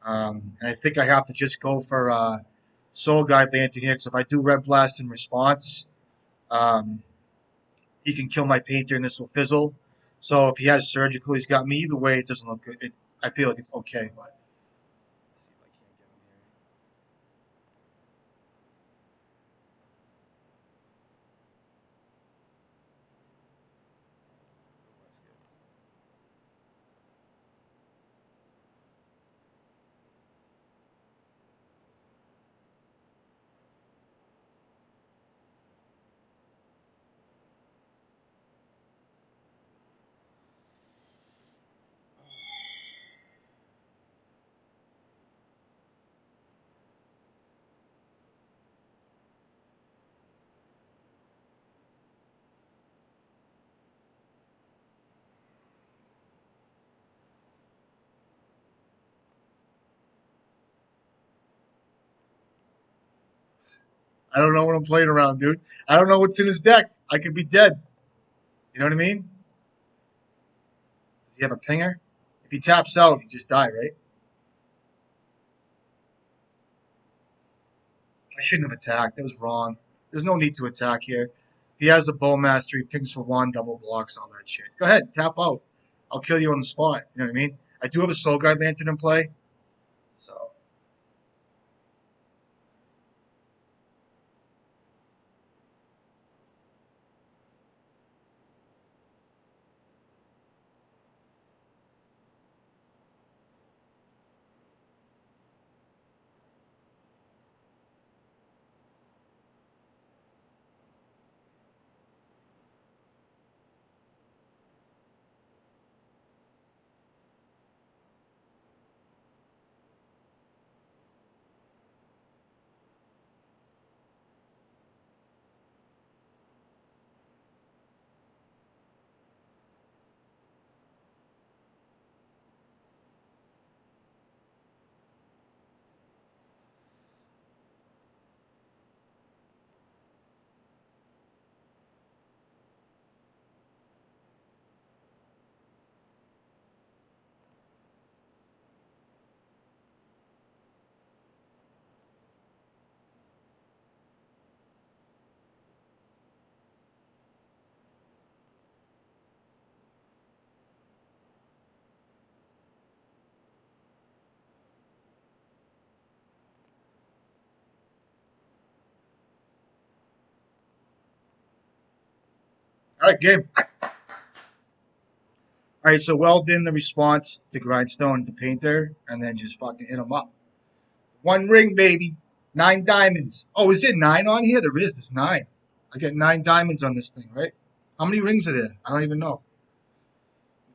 [SPEAKER 1] And I think I have to just go for Soul Guide Lantern here, because if I do Red Blast in response, um, he can kill my Painter and this will fizzle. So if he has Surgical, he's got me. Either way, it doesn't look good. I feel like it's okay, but let's see if I can't get him here. I don't know what I'm playing around, dude. I don't know what's in his deck. I could be dead. You know what I mean? Does he have a pinger? If he taps out, you just die, right? I shouldn't have attacked. That was wrong. There's no need to attack here. He has the Bowmaster. He pings for one, double blocks, all that shit. Go ahead, tap out. I'll kill you on the spot. You know what I mean? I do have a Soul Guide Lantern in play. So, all right, game. All right, so weld in the response to Grindstone to Painter, and then just fucking hit him up. One ring, baby. 9 diamonds. Oh, is it 9 on here? There is. There's 9. I get 9 diamonds on this thing, right? How many rings are there? I don't even know.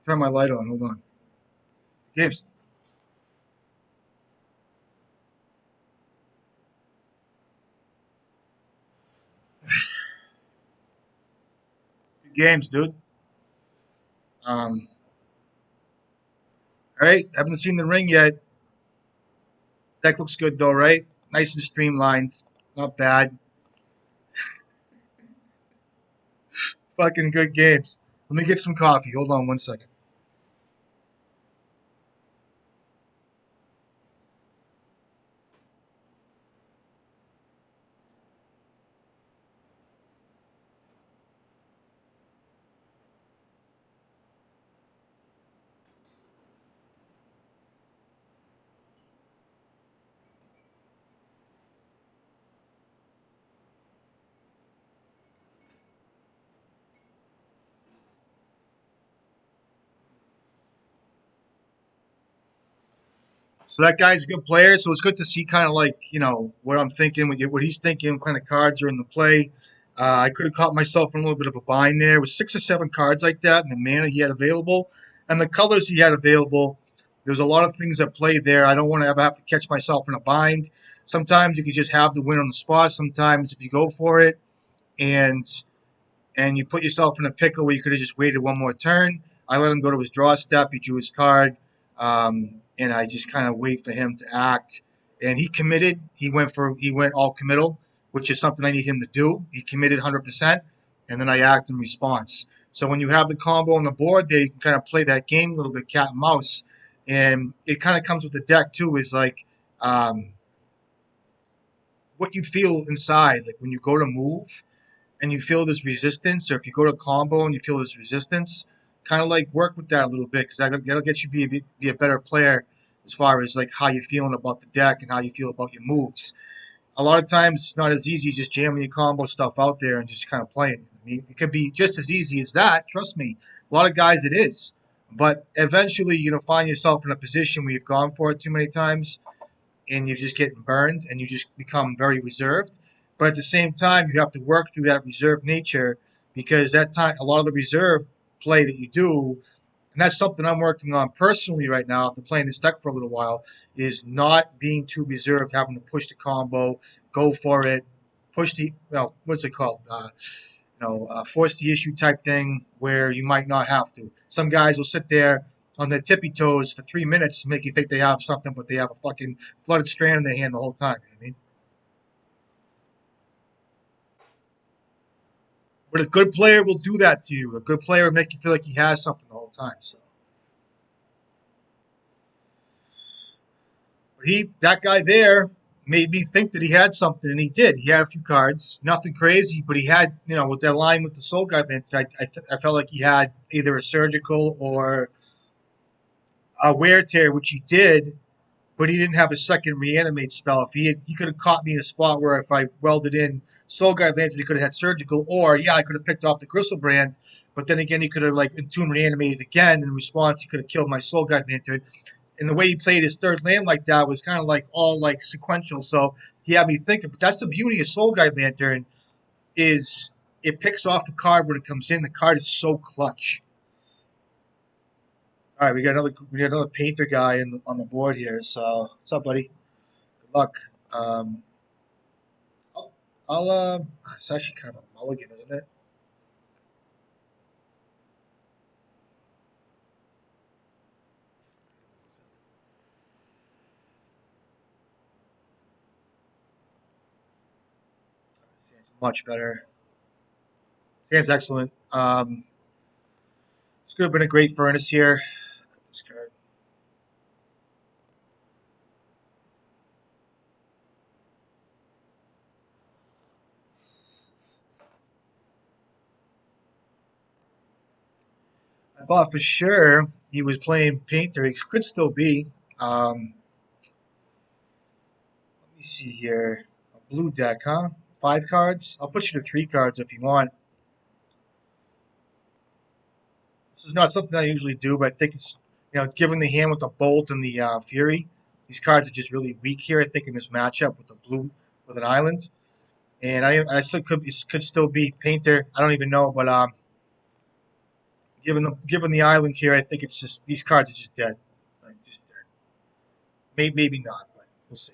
[SPEAKER 1] Turn my light on. Hold on. Games. Good games, dude. All right. Haven't seen the ring yet. Deck looks good though, right? Nice and streamlined. Not bad. Fucking good games. Let me get some coffee. Hold on 1 second. So that guy's a good player. So it's good to see kind of like, what I'm thinking, what he's thinking, what kind of cards are in the play. I could have caught myself in a little bit of a bind there with 6 or 7 cards like that and the mana he had available and the colors he had available. There's a lot of things at play there. I don't want to ever have to catch myself in a bind. Sometimes you can just have the win on the spot. Sometimes if you go for it and you put yourself in a pickle where you could have just waited one more turn. I let him go to his draw step. He drew his card, and I just kind of wait for him to act. And he committed. He went all committal, which is something I need him to do. He committed 100%, and then I act in response. So when you have the combo on the board, there you can kind of play that game a little bit cat and mouse, and it kind of comes with the deck too. Is like what you feel inside, like when you go to move and you feel this resistance, or if you go to combo and you feel this resistance, kind of like work with that a little bit because that'll get you be a better player as far as like how you're feeling about the deck and how you feel about your moves. A lot of times it's not as easy as just jamming your combo stuff out there and just kind of playing. I mean, it could be just as easy as that. Trust me, a lot of guys it is. But eventually, you're gonna find yourself in a position where you've gone for it too many times, and you're just getting burned and you just become very reserved. But at the same time, you have to work through that reserved nature because that time, a lot of the reserve play that you do, and that's something I'm working on personally right now after playing this deck for a little while, is not being too reserved, having to push the combo, go for it, push the, well, what's it called? Force the issue type thing where you might not have to. Some guys will sit there on their tippy toes for 3 minutes to make you think they have something, but they have a fucking flooded strand in their hand the whole time. You know what I mean? But a good player will do that to you. A good player will make you feel like he has something the whole time. So, but that guy there, made me think that he had something, and he did. He had a few cards, nothing crazy, but he had, with that line with the Soul Guy Panther, I felt like he had either a surgical or a wear tear, which he did, but he didn't have a second reanimate spell. If he could have caught me in a spot where if I welded in Soul Guy Lantern, he could have had surgical, or yeah, I could have picked off the Gristle brand, but then again, he could have like Entomb reanimated again. In response, he could have killed my Soul Guy Lantern. And the way he played his third land like that was kind of like all like sequential. So he had me thinking. But that's the beauty of Soul Guy Lantern is it picks off a card when it comes in. The card is so clutch. All right, we got another painter guy on the board here. So what's up, buddy? Good luck. Um, I'll it's actually kind of a mulligan, isn't it? It's much better. Sand's excellent. This could have been a great furnace here. This card. I thought for sure he was playing painter. He could still be. Let me see here. A blue deck, huh? 5 cards. I'll put you to 3 cards if you want. This is not something I usually do, but I think it's given the hand with the bolt and the fury. These cards are just really weak here. I think in this matchup with the blue with an island. And I still could still be painter. I don't even know, but given the island here, I think it's just these cards are just dead, like just dead. Maybe not, but we'll see.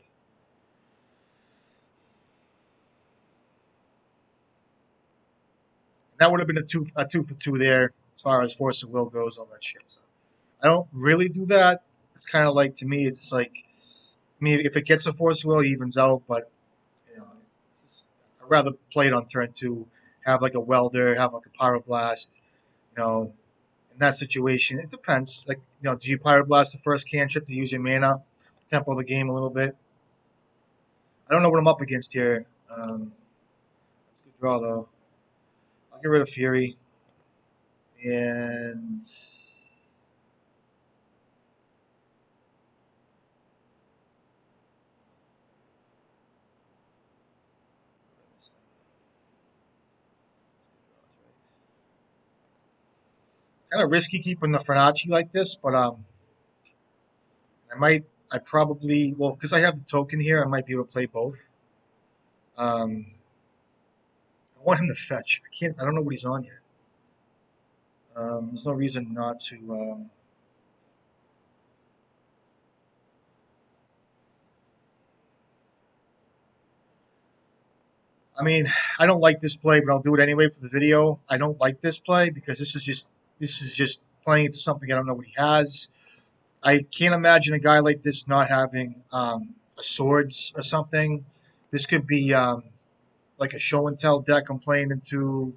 [SPEAKER 1] And that would have been a two for two there as far as force of will goes, all that shit. So I don't really do that. It's kind of like to me, it's like I mean, if it gets a force of will, it evens out, but you know, I'd rather play it on turn 2, have like a welder, have like a pyroblast, you know, in that situation, it depends. Like, do you pyroblast the first cantrip to use your mana, tempo the game a little bit? I don't know what I'm up against here. Good draw though. I'll get rid of Fury and kind of risky keeping the Fibonacci like this, but I probably, well, because I have the token here, I might be able to play both. I want him to fetch. I don't know what he's on yet. There's no reason not to. I mean, I don't like this play, but I'll do it anyway for the video. I don't like this play because this is just playing into something I don't know what he has. I can't imagine a guy like this not having a swords or something. This could be like a show and tell deck I'm playing into.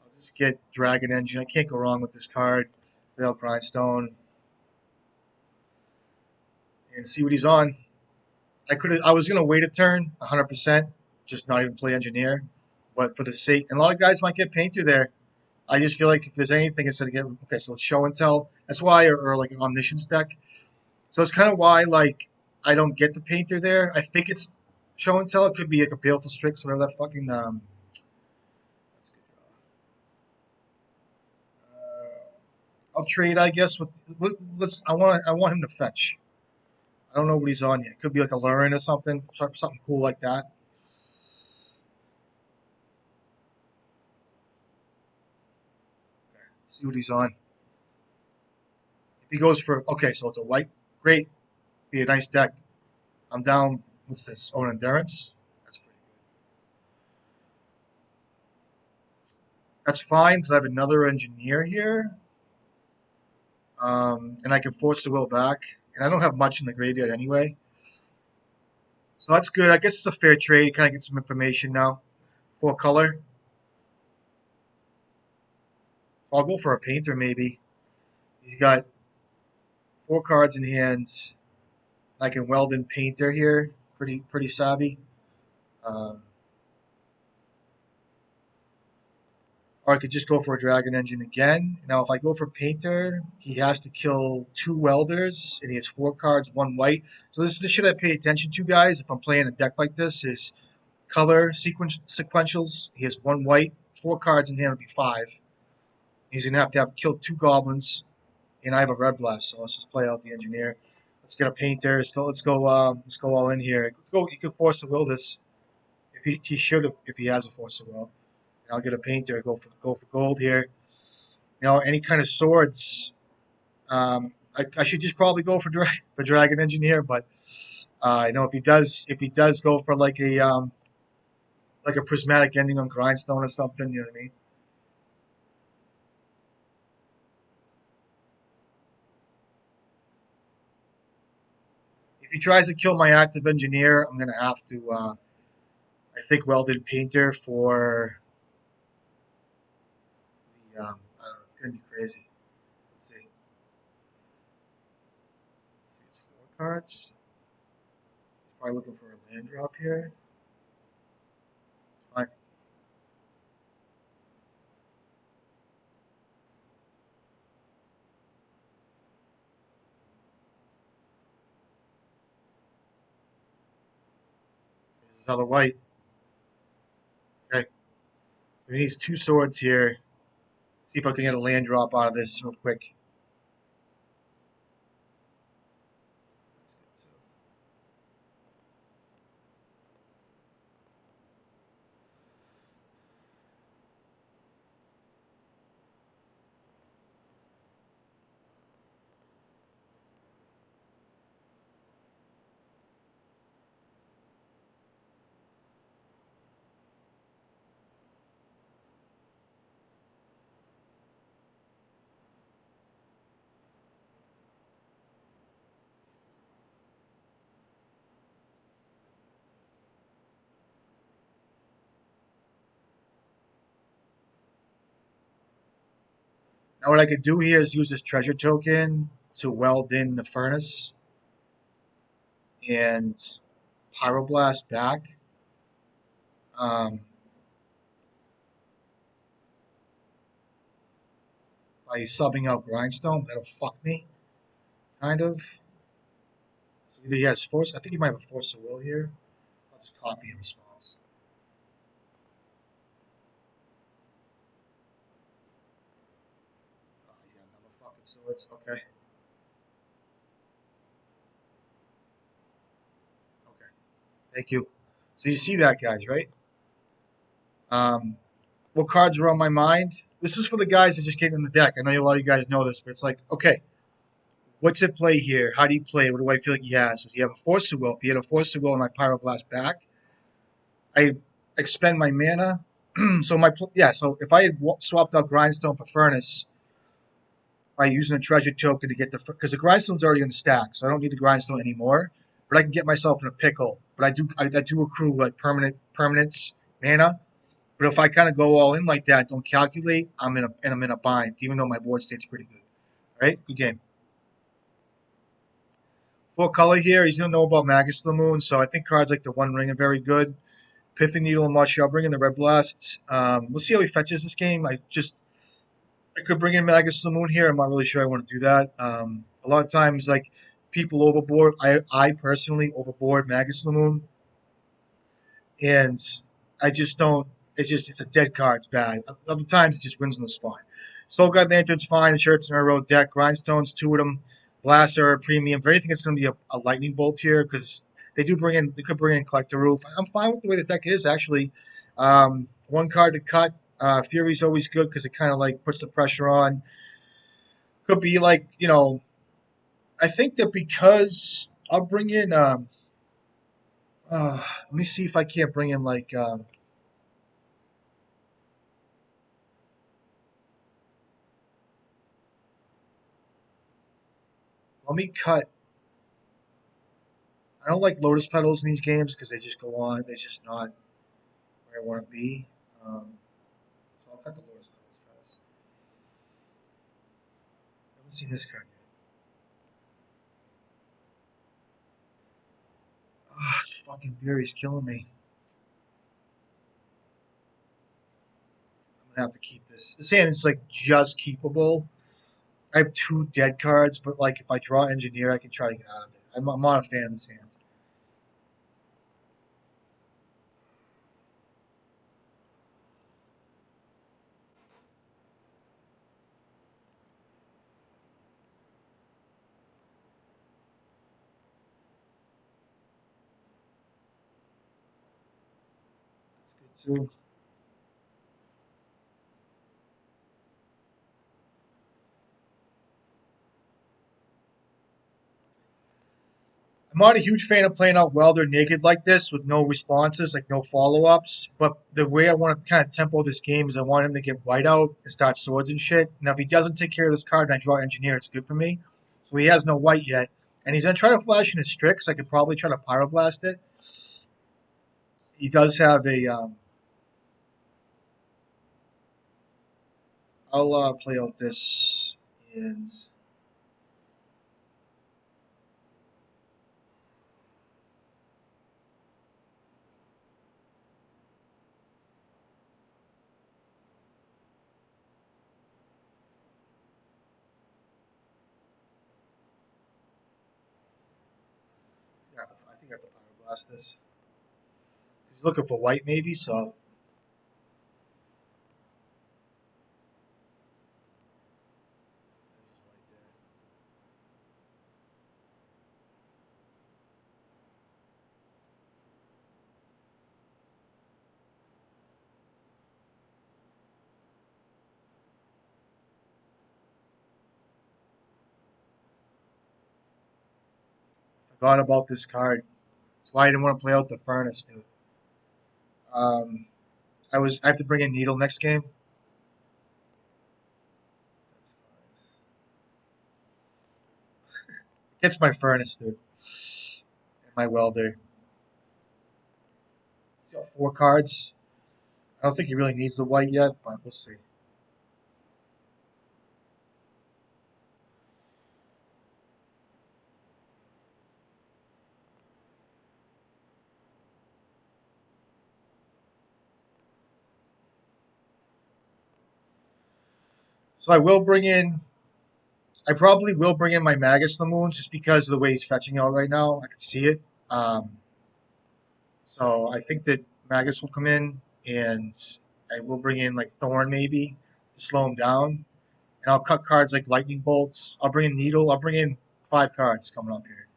[SPEAKER 1] I'll just get Dragon Engine. I can't go wrong with this card. Veil Grindstone. And see what he's on. I was gonna wait a turn, 100%, just not even play Engineer. But for the sake, and a lot of guys might get Painter there. I just feel like if there's anything instead of getting okay, so it's show and tell. That's why, or like an omniscience deck. So it's kind of why like I don't get the Painter there. I think it's show and tell. It could be like a Baleful Strix, whatever that fucking. I'll trade, I guess. With let's. I want him to fetch. I don't know what he's on yet. It could be like a Lurin or something cool like that. See what he's on. If he goes for okay, so it's a white, great, be a nice deck. I'm down. What's this? Oh, an endurance. That's pretty good. That's fine because I have another engineer here, and I can force the will back. And I don't have much in the graveyard anyway, so that's good. I guess it's a fair trade. Kind of get some information now. 4 color. I'll go for a painter maybe. He's got 4 cards in hand. I can weld in painter here. Pretty savvy. Um, or I could just go for a dragon engine again. Now, if I go for painter, he has to kill 2 welders, and he has 4 cards, 1 white. So this is the shit I pay attention to, guys. If I'm playing a deck like this, is color sequentials. He has 1 white, 4 cards in hand would be 5. He's gonna have to kill 2 goblins, and I have a red blast. So let's just play out the engineer. Let's get a painter. Let's go. Let's go all in here. He could force the will this. If he should have, if he has a force of will. And I'll get a painter. Go for gold here. Any kind of swords. I should just probably go for Dragon Engineer, but if he does go for like a prismatic ending on Grindstone or something, you know what I mean. If he tries to kill my active engineer, I'm gonna have to. I think welded painter for the. I don't know. It's gonna be crazy. Let's see. It's 4 cards. Probably looking for a land drop here. Fine. This is other white. Okay. So he needs 2 swords here. See if I can get a land drop out of this real quick. Now what I could do here is use this treasure token to weld in the furnace and pyroblast back. Um, by subbing out grindstone, that'll fuck me, kind of. Either he has force. I think he might have a force of will here. I'll just copy in response. Yeah, another fucking swords. Okay. Okay. Thank you. So you see that, guys, right? Um, what cards are on my mind? This is for the guys that just came in the deck. I know a lot of you guys know this, but it's like, okay, what's at play here? How do you play? What do I feel like he has? Does he have a force of will? If he had a force of will and I pyroblast back, I expend my mana. So so if I had swapped out Grindstone for Furnace by using a treasure token to get because the Grindstone's already in the stack, so I don't need the Grindstone anymore. But I can get myself in a pickle. But I do accrue like permanence mana. But if I kind of go all in like that, don't calculate, I'm in a bind, even though my board state's pretty good. Right? Good game. Full color here. He's gonna know about Magus of the Moon, so I think cards like the One Ring are very good. Pithing Needle and Mushy. I'll bring in the Red Blast. We'll see how he fetches this game. I could bring in Magus of the Moon here. I'm not really sure I want to do that. A lot of times, like people overboard. I personally overboard Magus of the Moon, and I just don't. It's a dead card. It's bad. Other times it just wins on the spot. Soul God Lantern's fine. Sure, it's an arrow deck. Grindstones, two of them. Blaster, a premium. For anything, it's going to be a lightning bolt here because they could bring in Collector Roof. I'm fine with the way the deck is actually. One card to cut. Fury's always good because it kind of like puts the pressure on. Could be like I think that because I'll bring in. Let me see if I can't bring in like. Let me cut. I don't like Lotus Petals in these games because they just go on. They're just not where I want to be. So I'll cut the Lotus Petals first. I haven't seen this card yet. This fucking Fury's killing me. I'm gonna have to keep this. This hand is like just keepable. I have two dead cards, but like if I draw Engineer, I can try to get out of it. I'm not a fan of this hand. It's good too. I'm not a huge fan of playing out Welder naked like this with no responses, like no follow ups. But the way I want to kind of tempo this game is I want him to get white out and start swords and shit. Now, if he doesn't take care of this card and I draw Engineer, it's good for me. So he has no white yet. And he's going to try to flash in his Strix. I could probably try to Pyroblast it. He does have a. I'll play out this. And yeah, I think I have to Pyroblast this. He's looking for white, maybe, so. Forgot about this card. That's why I didn't want to play out the Furnace, dude. Um, I have to bring in Needle next game. That's fine. Gets my Furnace, dude. And my Welder. He's got four cards. I don't think he really needs the white yet, but we'll see. So I will bring in. I probably will bring in my Magus the Moons just because of the way he's fetching out right now. I can see it. So I think that Magus will come in, and I will bring in like Thorn maybe to slow him down, and I'll cut cards like Lightning Bolts. I'll bring in Needle. I'll bring in five cards coming up here.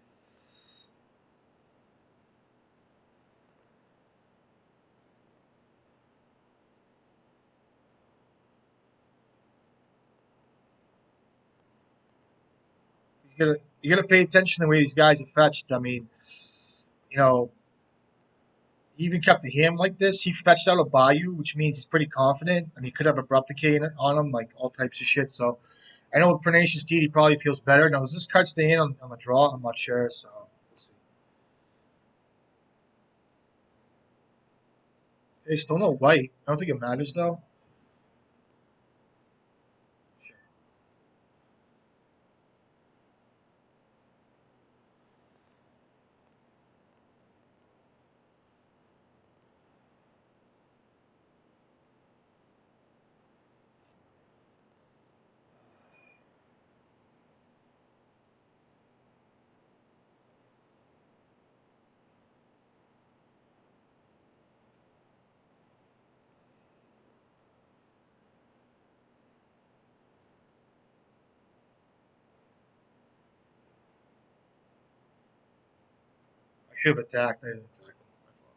[SPEAKER 1] You gotta pay attention to the way these guys are fetched. I mean, you know, He even kept the hand like this. He fetched out a Bayou, which means he's pretty confident. I mean, he could have Abrupt Decay on him, like all types of shit. So I know with Pernicious Deed, he probably feels better. Now, does this card stay in on the draw? I'm not sure. So we'll see. Hey, still no white. I don't think it matters, though. Sure. I should have attacked. I didn't attack him. My fault.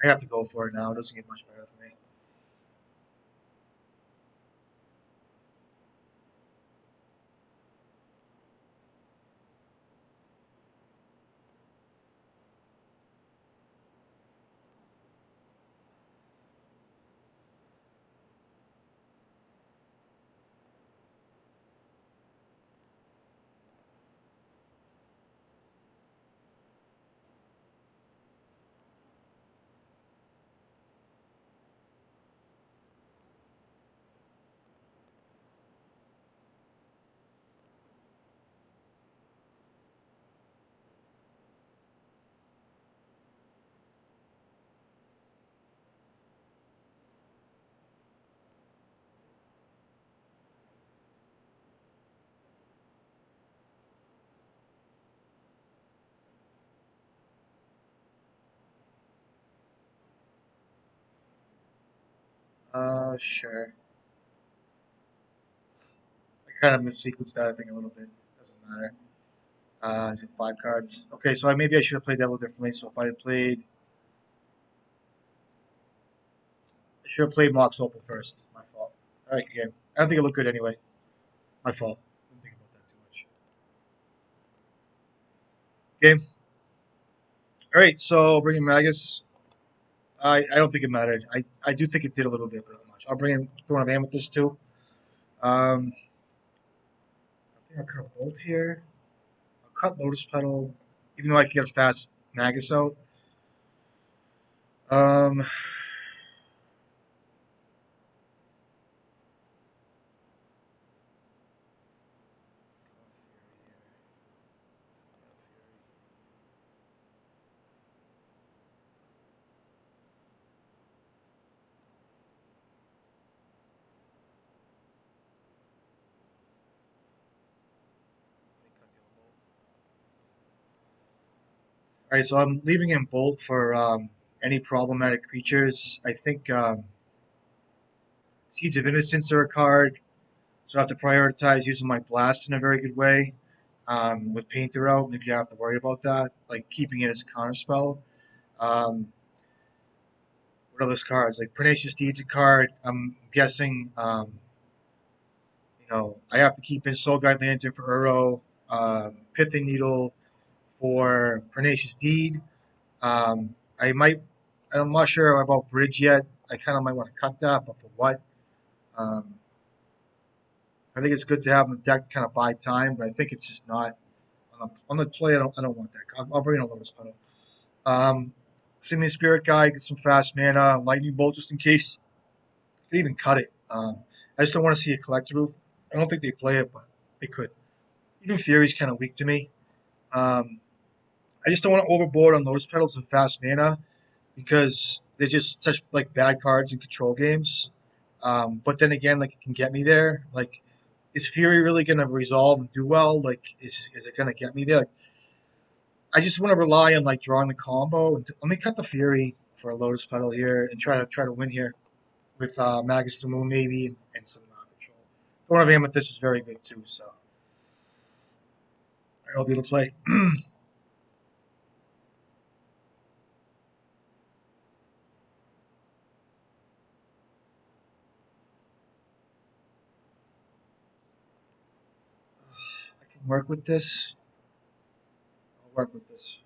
[SPEAKER 1] I have to go for it now. It doesn't get much better for me. Sure. I kind of missequenced that, I think, a little bit. Doesn't matter. Is it 5 cards? Okay, so maybe I should have played that a little differently. So if I had played, I should have played Mox Opal first. My fault. All right, game. I don't think it looked good anyway. My fault. Didn't think about that too much. Game. All right, so bring in Magus. I don't think it mattered. I do think it did a little bit, but not much. I'll bring in Thorn of Amethyst too. I think I'll cut Bolt here. I'll cut Lotus Petal, even though I can get a fast Magus out. Um, all right, so I'm leaving in Bolt for any problematic creatures. I think Seeds of Innocence are a card, so I have to prioritize using my Blast in a very good way. With Painter out, maybe I have to worry about that, like keeping it as a counter spell. Um, what are those cards? Like Pernicious Deeds a card. I'm guessing, I have to keep in Soul Guide Lantern for Uro, Pithing Needle for Pernicious Deed. I might, I'm not sure about Bridge yet. I kind of might want to cut that, but for what? Um, I think it's good to have in the deck to kind of buy time, but I think it's just not on On the play, I don't want that. I'll bring in a Lotus Petal. Simian Spirit Guy, get some fast mana, Lightning Bolt just in case. Could even cut it. I just don't want to see a Collector Roof. I don't think they play it, but they could. Even Fury's kind of weak to me. I just don't want to overboard on Lotus Petals and fast mana because they're just such like bad cards in control games. But then again, like it can get me there. Like, is Fury really going to resolve and do well? Like, is it going to get me there? Like, I just want to rely on like drawing the combo. And let me cut the Fury for a Lotus Petal here and try to win here with Magus to the Moon maybe and some control. One of Amethyst is very good too, so I'll be able to play. I can work with this. I'll work with this.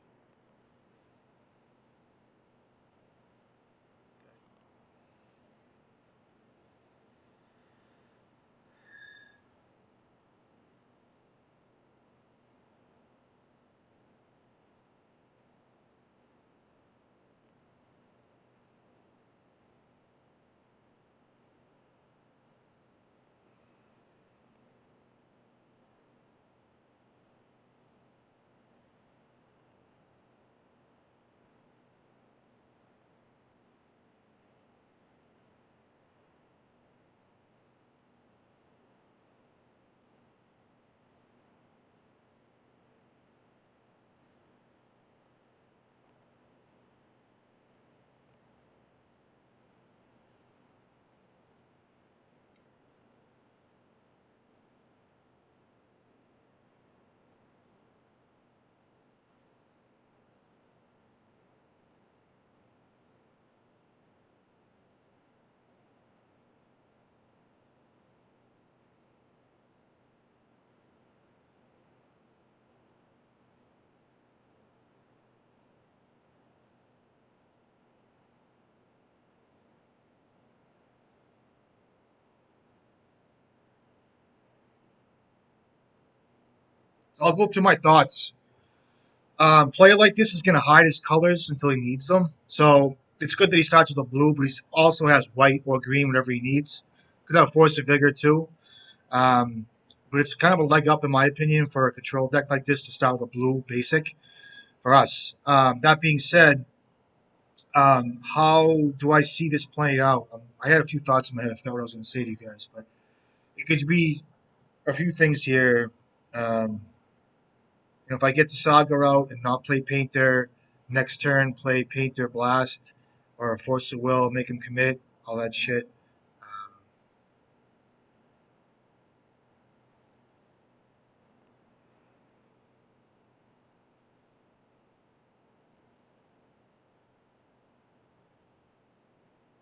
[SPEAKER 1] I'll go through my thoughts. Player like this is going to hide his colors until he needs them. So it's good that he starts with a blue, but he also has white or green, whatever he needs. Could have Force of Vigor too. Um, but it's kind of a leg up, in my opinion, for a control deck like this to start with a blue basic for us. That being said, how do I see this playing out? I had a few thoughts in my head. I forgot what I was going to say to you guys, but it could be a few things here. Um, if I get the Saga out and not play Painter, next turn play Painter Blast or Force of Will, make him commit, all that shit. Um,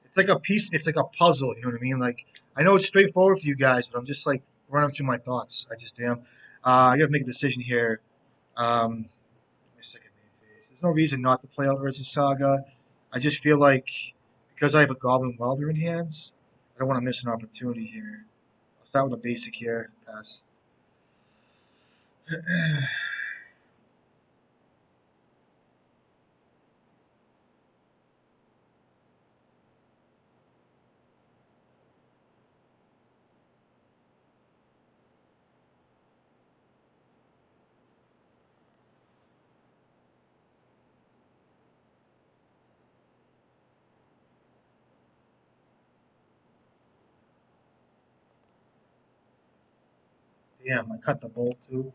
[SPEAKER 1] it's like a piece. It's like a puzzle. You know what I mean? Like I know it's straightforward for you guys, but I'm just like running through my thoughts. I just am. I got to make a decision here. My second main phase. There's no reason not to play out Urza Saga. I just feel like because I have a Goblin Welder in hands, I don't want to miss an opportunity here. I'll start with a basic here. Pass. Damn, I cut the bolt too.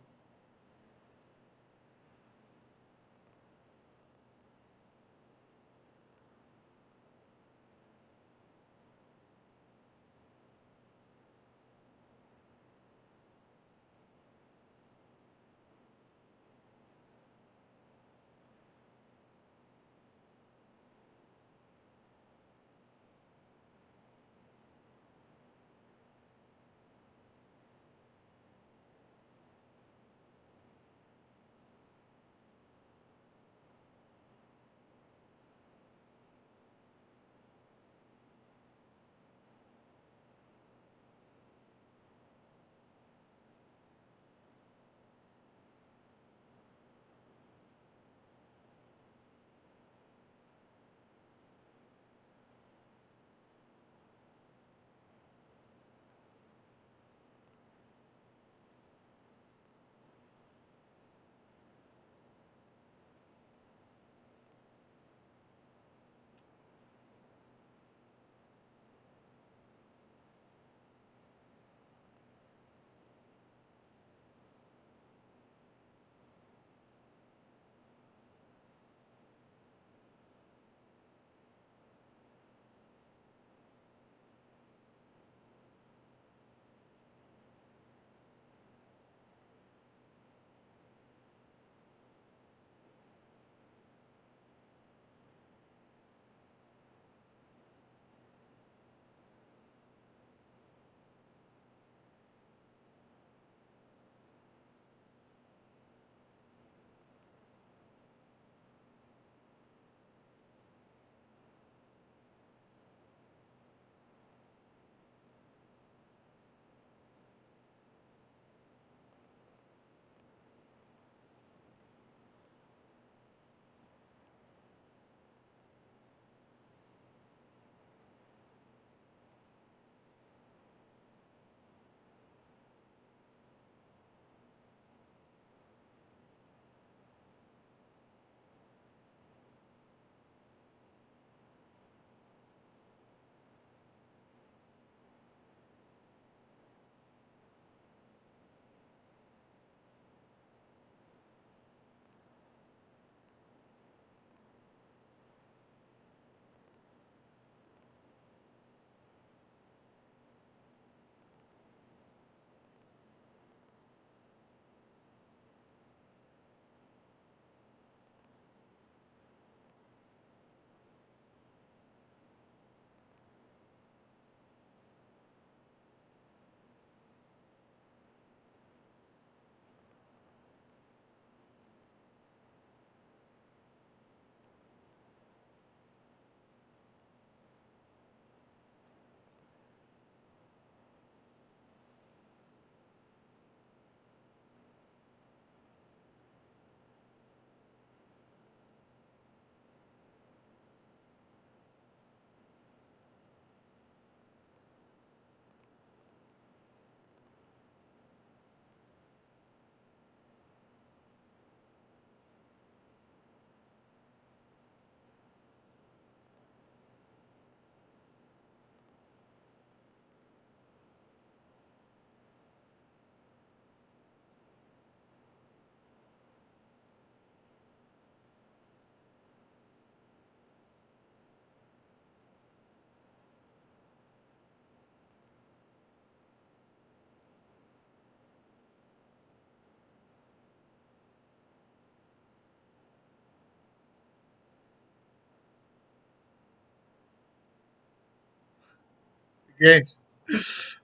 [SPEAKER 1] Games.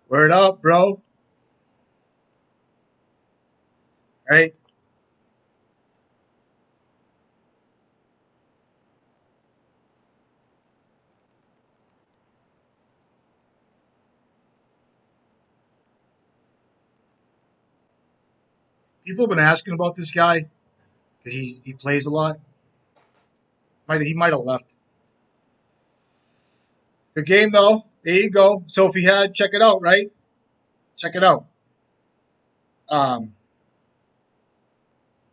[SPEAKER 1] Word up, bro. Right? People have been asking about this guy because he plays a lot. He might have left. Good game though. There you go. So if he had, check it out, right? Check it out. Um,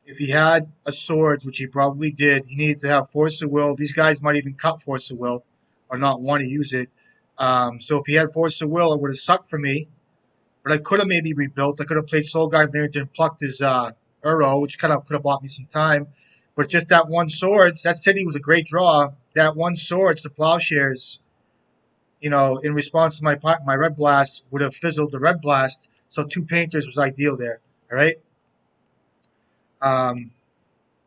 [SPEAKER 1] if he had a sword, which he probably did, he needed to have force of will. These guys might even cut force of will or not want to use it. So if he had force of will, it would have sucked for me. But I could have maybe rebuilt. I could have played Soul Guard Lantern and plucked his Uro, which kind of could have bought me some time. But just that one swords, that city was a great draw. That one swords, the plowshares, in response to my red blast, would have fizzled the red blast. So two painters was ideal there. All right. Um,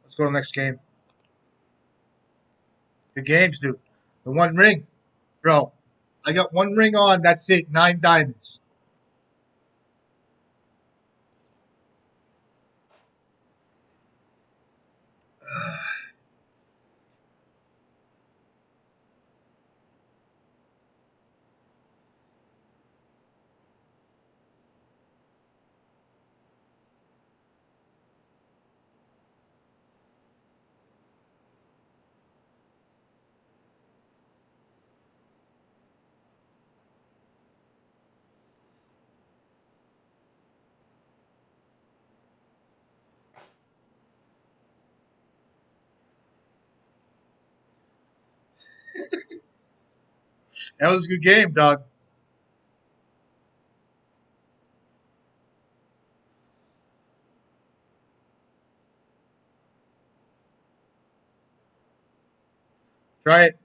[SPEAKER 1] let's go to the next game. Good games, dude. The one ring, bro. I got one ring on. That's it. 9 diamonds. That was a good game, dog. Try it.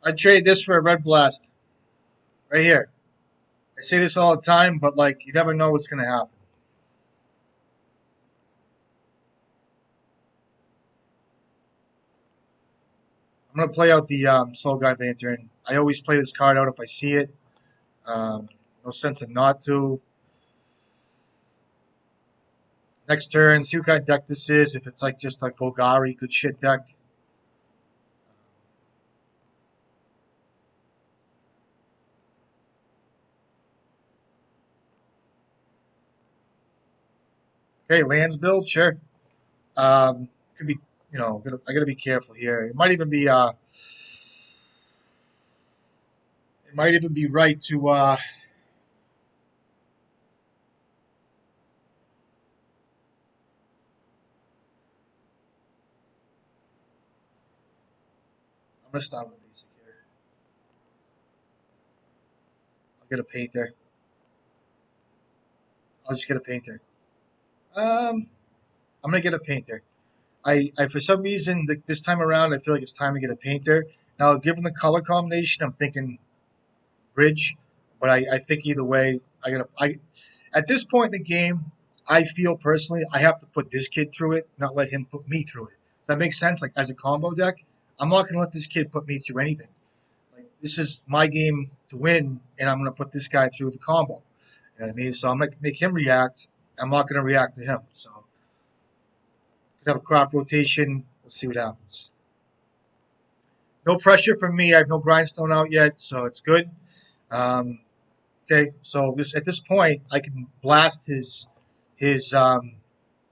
[SPEAKER 1] I'd trade this for a red blast right here. I say this all the time, but like you never know what's gonna happen. I'm gonna play out the Soul Guide Lantern. I always play this card out if I see it. Um, no sense in not to. Next turn, see what kind of deck this is. If it's like just like Golgari, good shit deck. Okay, lands build, sure. Could be, I gotta be careful here. It might even be right to. I'm gonna start with a basic here. I'll get a painter. I'll just get a painter. I'm gonna get a painter. I for some reason this time around I feel like it's time to get a painter. Now, given the color combination, I'm thinking bridge, but I think either way, I at this point in the game, I feel personally I have to put this kid through it, not let him put me through it. Does that make sense? Like as a combo deck, I'm not gonna let this kid put me through anything. Like this is my game to win, and I'm gonna put this guy through the combo. You know what I mean? So I'm gonna make him react. I'm not gonna react to him. So could have a crop rotation. Let's see what happens. No pressure from me. I have no grindstone out yet, so it's good. Um, okay, so this at this point, I can blast his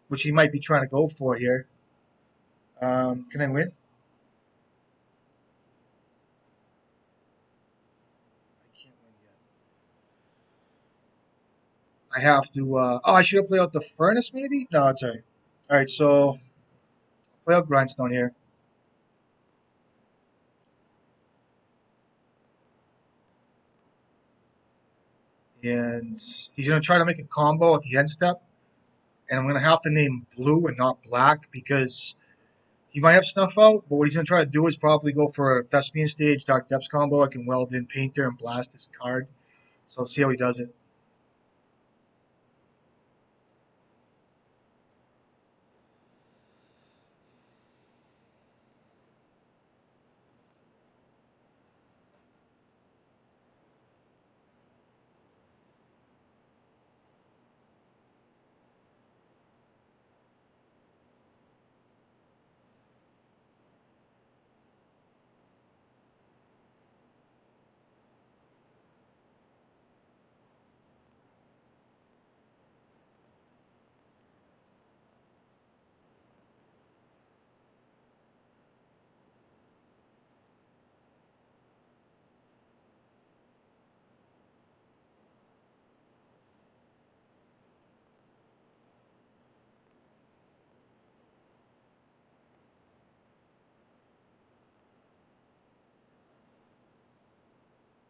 [SPEAKER 1] which he might be trying to go for here. Can I win? I can't win yet. I have to. Oh, I should have played out the furnace, maybe. No, it's alright. All right, so play out grindstone here, and he's gonna try to make a combo at the end step, and I'm gonna have to name blue and not black because he might have snuff out, but what he's going to try to do is probably go for a Thespian stage Dark Depths combo. I can weld in Painter and blast his card. So let's see how he does it.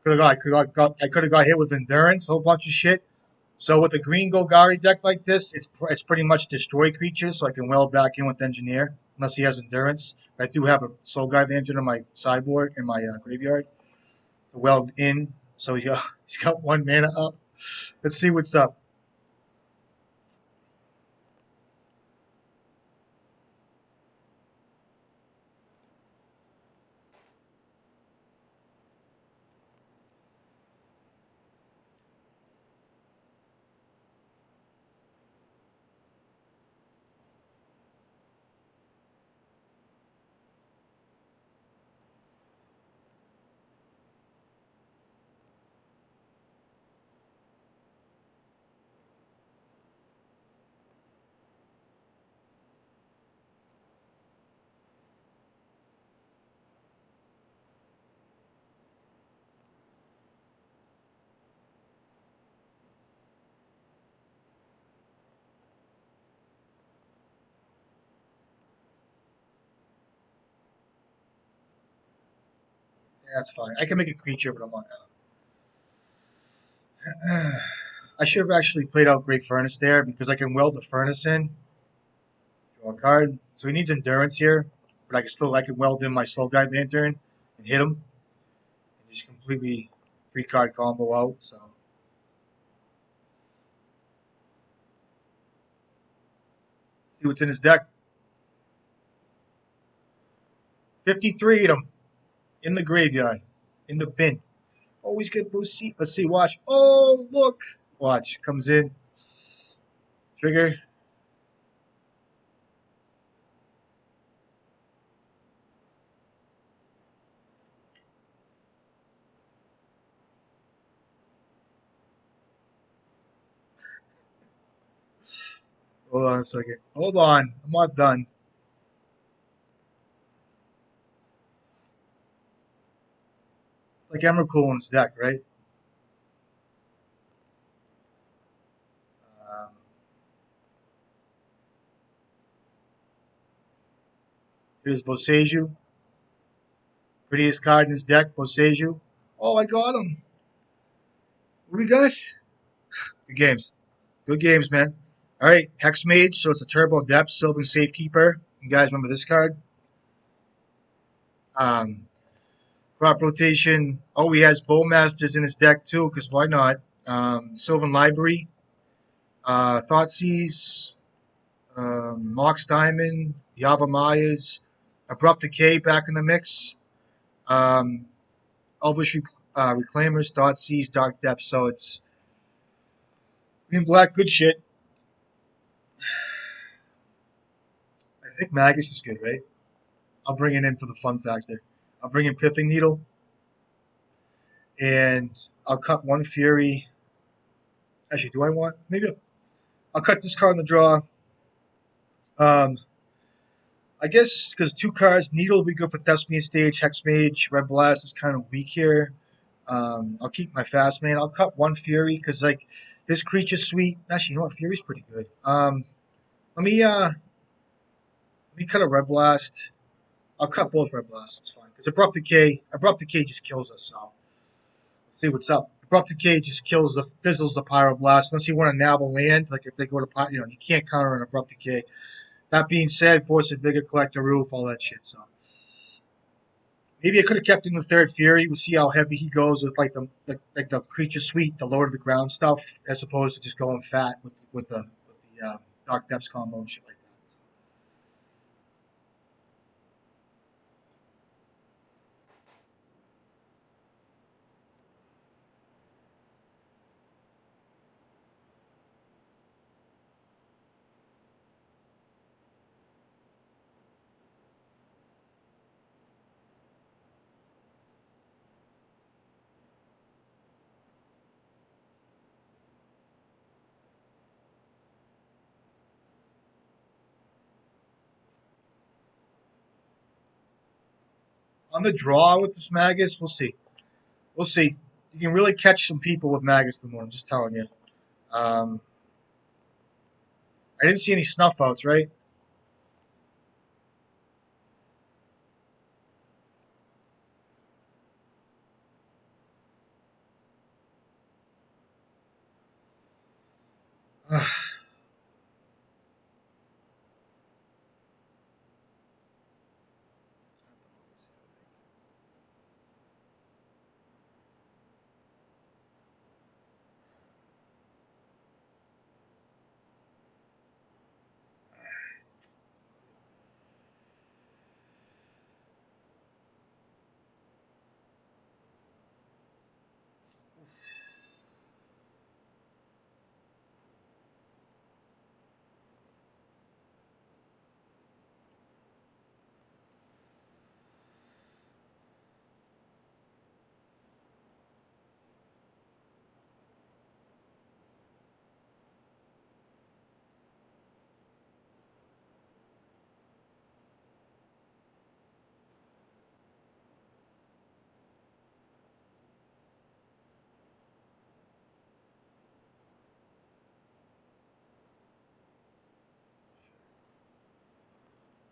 [SPEAKER 1] I could have got hit with endurance, a whole bunch of shit. So with a green Golgari deck like this, it's pretty much destroy creatures, so I can well back in with engineer unless he has endurance. But I do have a Soul Guide Lantern in my sideboard in my graveyard to weld in. So he's got 1 mana up. Let's see what's up. Yeah, that's fine. I can make a creature, but I'm not gonna. I should have actually played out Great Furnace there because I can weld the furnace in. Draw a card. So he needs endurance here, but I can weld in my Soul Guide Lantern and hit him. And just completely 3 card combo out. So see what's in his deck. 53 of them in the graveyard, in the bin. Always get boost seat. Let's see. Watch. Oh, look. Watch. Comes in. Trigger. Hold on a second. Hold on. I'm not done. It's like Emrakul in his deck, right? Um, here's Boseiju. Prettiest card in his deck, Boseiju. Oh, I got him. What do we got? Good games. Good games, man. All right, Hex Mage. So it's a Turbo Depth, Sylvan Safekeeper. You guys remember this card? Um, Crop rotation. Oh, he has Bowmasters in his deck too, because why not? Sylvan Library. Thoughtseize. Mox Diamond. Yavamaya's. Abrupt Decay back in the mix. Um, Elvish Reclaimers. Thoughtseize. Dark Depth. So it's in black. Good shit. I think Magus is good, right? I'll bring it in for the fun factor. I'll bring in Pithing Needle, and I'll cut 1 Fury. Actually, do I want? Maybe I'll cut this card in the draw. Um, I guess because 2 cards, Needle will be good for Thespian Stage, Hex Mage, Red Blast is kind of weak here. I'll keep my Fast Man. I'll cut 1 Fury because like this creature suite. Actually, you know what? Fury's pretty good. Let me cut a Red Blast. I'll cut both Red Blasts. It's fine because Abrupt Decay just kills us. So let's see what's up. Abrupt Decay just fizzles the Pyroblast unless you want to nabble land. Like if they go to you can't counter an Abrupt Decay. That being said, Force of Vigor, Collector Roof, all that shit. So maybe I could have kept in the 3rd Fury. We'll see how heavy he goes with like the creature suite, the lower to the ground stuff, as opposed to just going fat with the Dark Depths combo and shit like that. On the draw with this Magus, we'll see. We'll see. You can really catch some people with Magus the more. I'm just telling you. Um, I didn't see any snuff outs, right?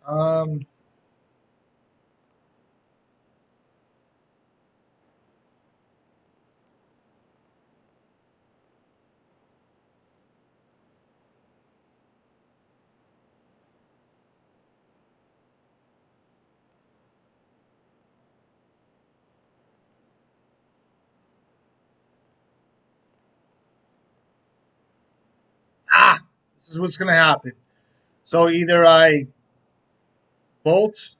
[SPEAKER 1] Um, this is what's gonna happen. So either I bolt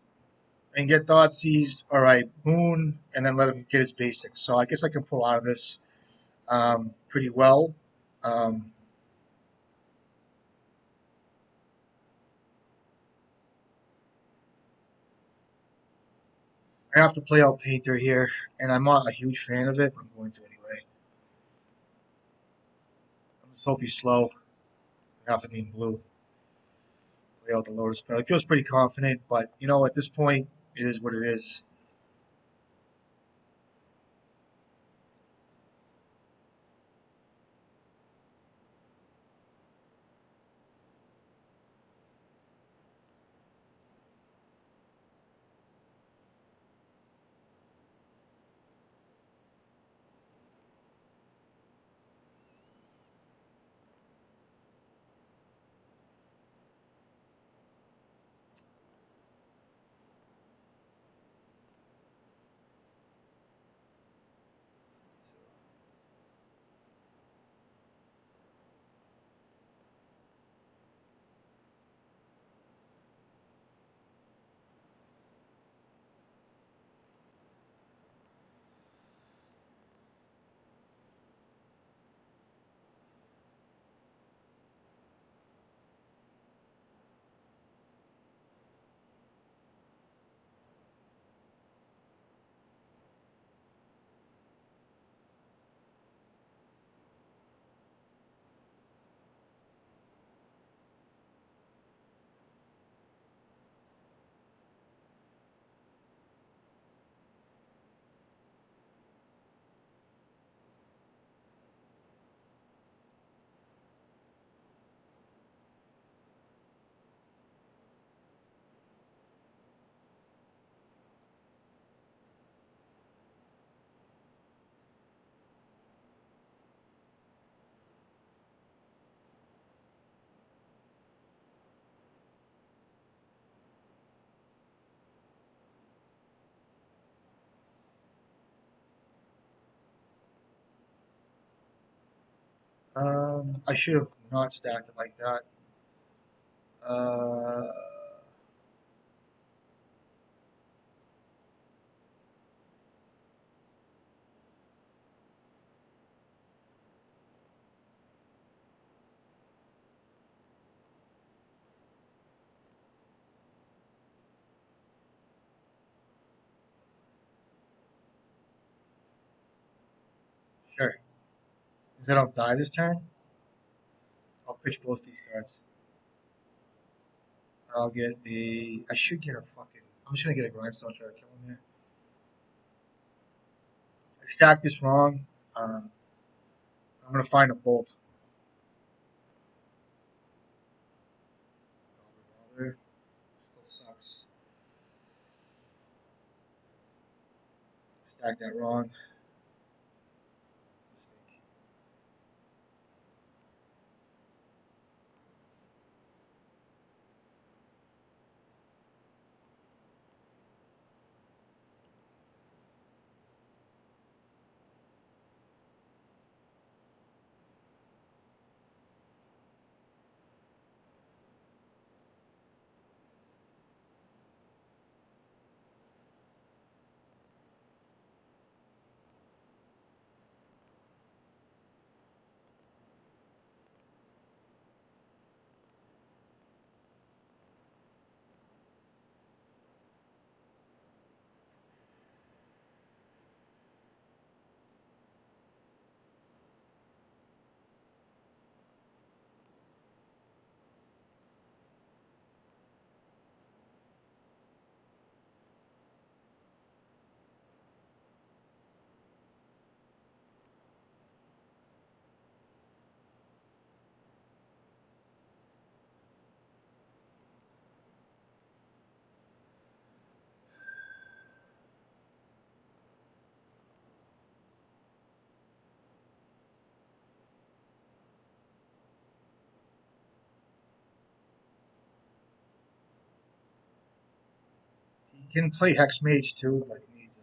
[SPEAKER 1] and get dot seized, or I boon and then let him get his basics. So I guess I can pull out of this pretty well. Um, I have to play out Painter here, and I'm not a huge fan of it, but I'm going to anyway. I just hope he's slow. I have to name blue. Play out the Lotus Petal. He feels pretty confident, but you know, at this point, it is what it is. I should have not stacked it like that. Uh, sure. Because I don't die this turn, I'll pitch both these cards. I'll get the. I should get a fucking. I'm just gonna get a grindstone try to kill him here. I stacked this wrong. Um, I'm gonna find a bolt. Still sucks. Stacked that wrong. Mistake. can play Hex Mage too, but he needs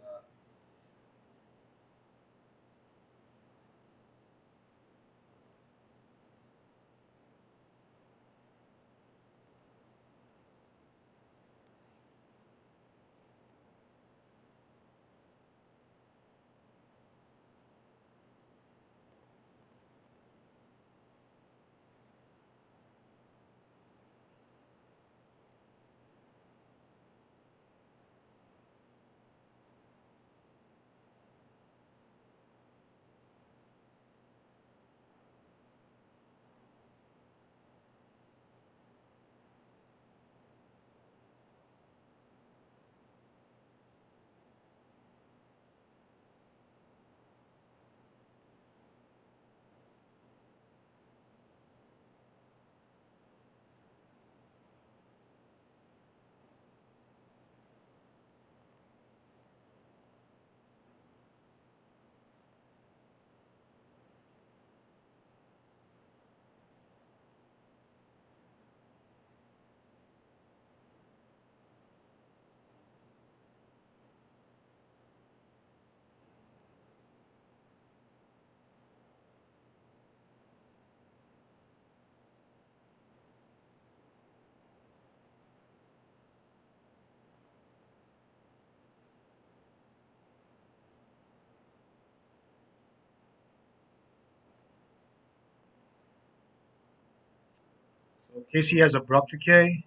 [SPEAKER 1] so in case he has Abrupt Decay,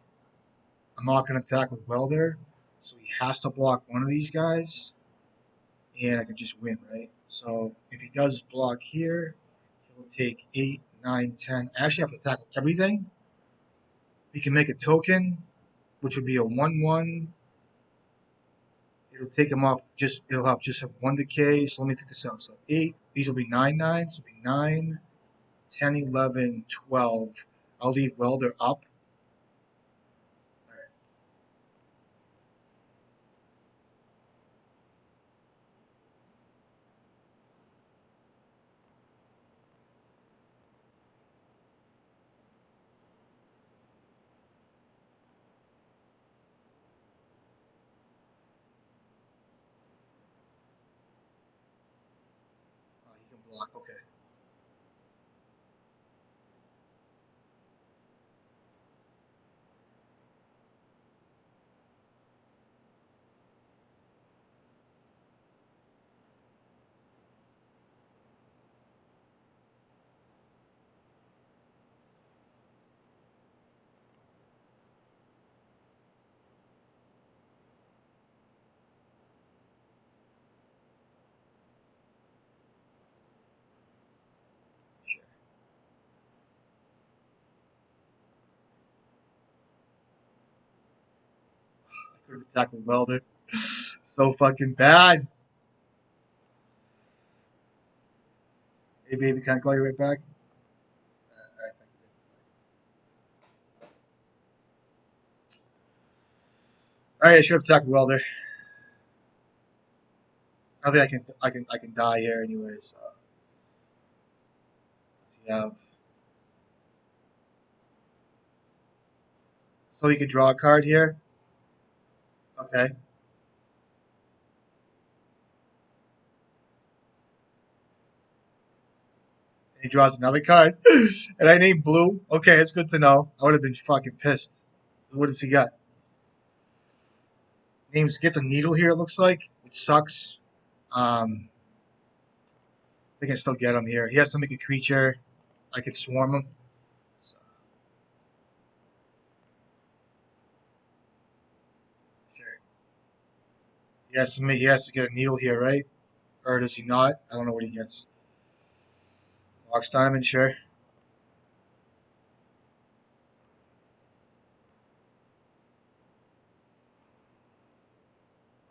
[SPEAKER 1] I'm not going to attack with Welder, so he has to block one of these guys, and I can just win, right? So if he does block here, he'll take 8, 9, 10. I actually have to attack with everything. He can make a token, which would be a 1/1. It'll take him off. It'll have 1 decay. So let me pick this out. So 8. These will be 9 9. So it'll be 9, 10, 11, 12. I'll leave Welder up. All right. He can block. Okay. Sure. I could have attacked with Welder. So fucking bad. Hey, baby, can I call you right back? All right, thank you. All right, I should have attacked with Welder. I think I can die here anyways. You have so you could draw a card here. Okay. And he draws another card. And I named Blue. Okay, it's good to know. I would have been fucking pissed. What does he got? Names gets a needle here, it looks like, which sucks. They can still get him here. He has to make a creature. I could swarm him. So, sure. He has to get a needle here, right? Or does he not? I don't know what he gets. Box Diamond, sure.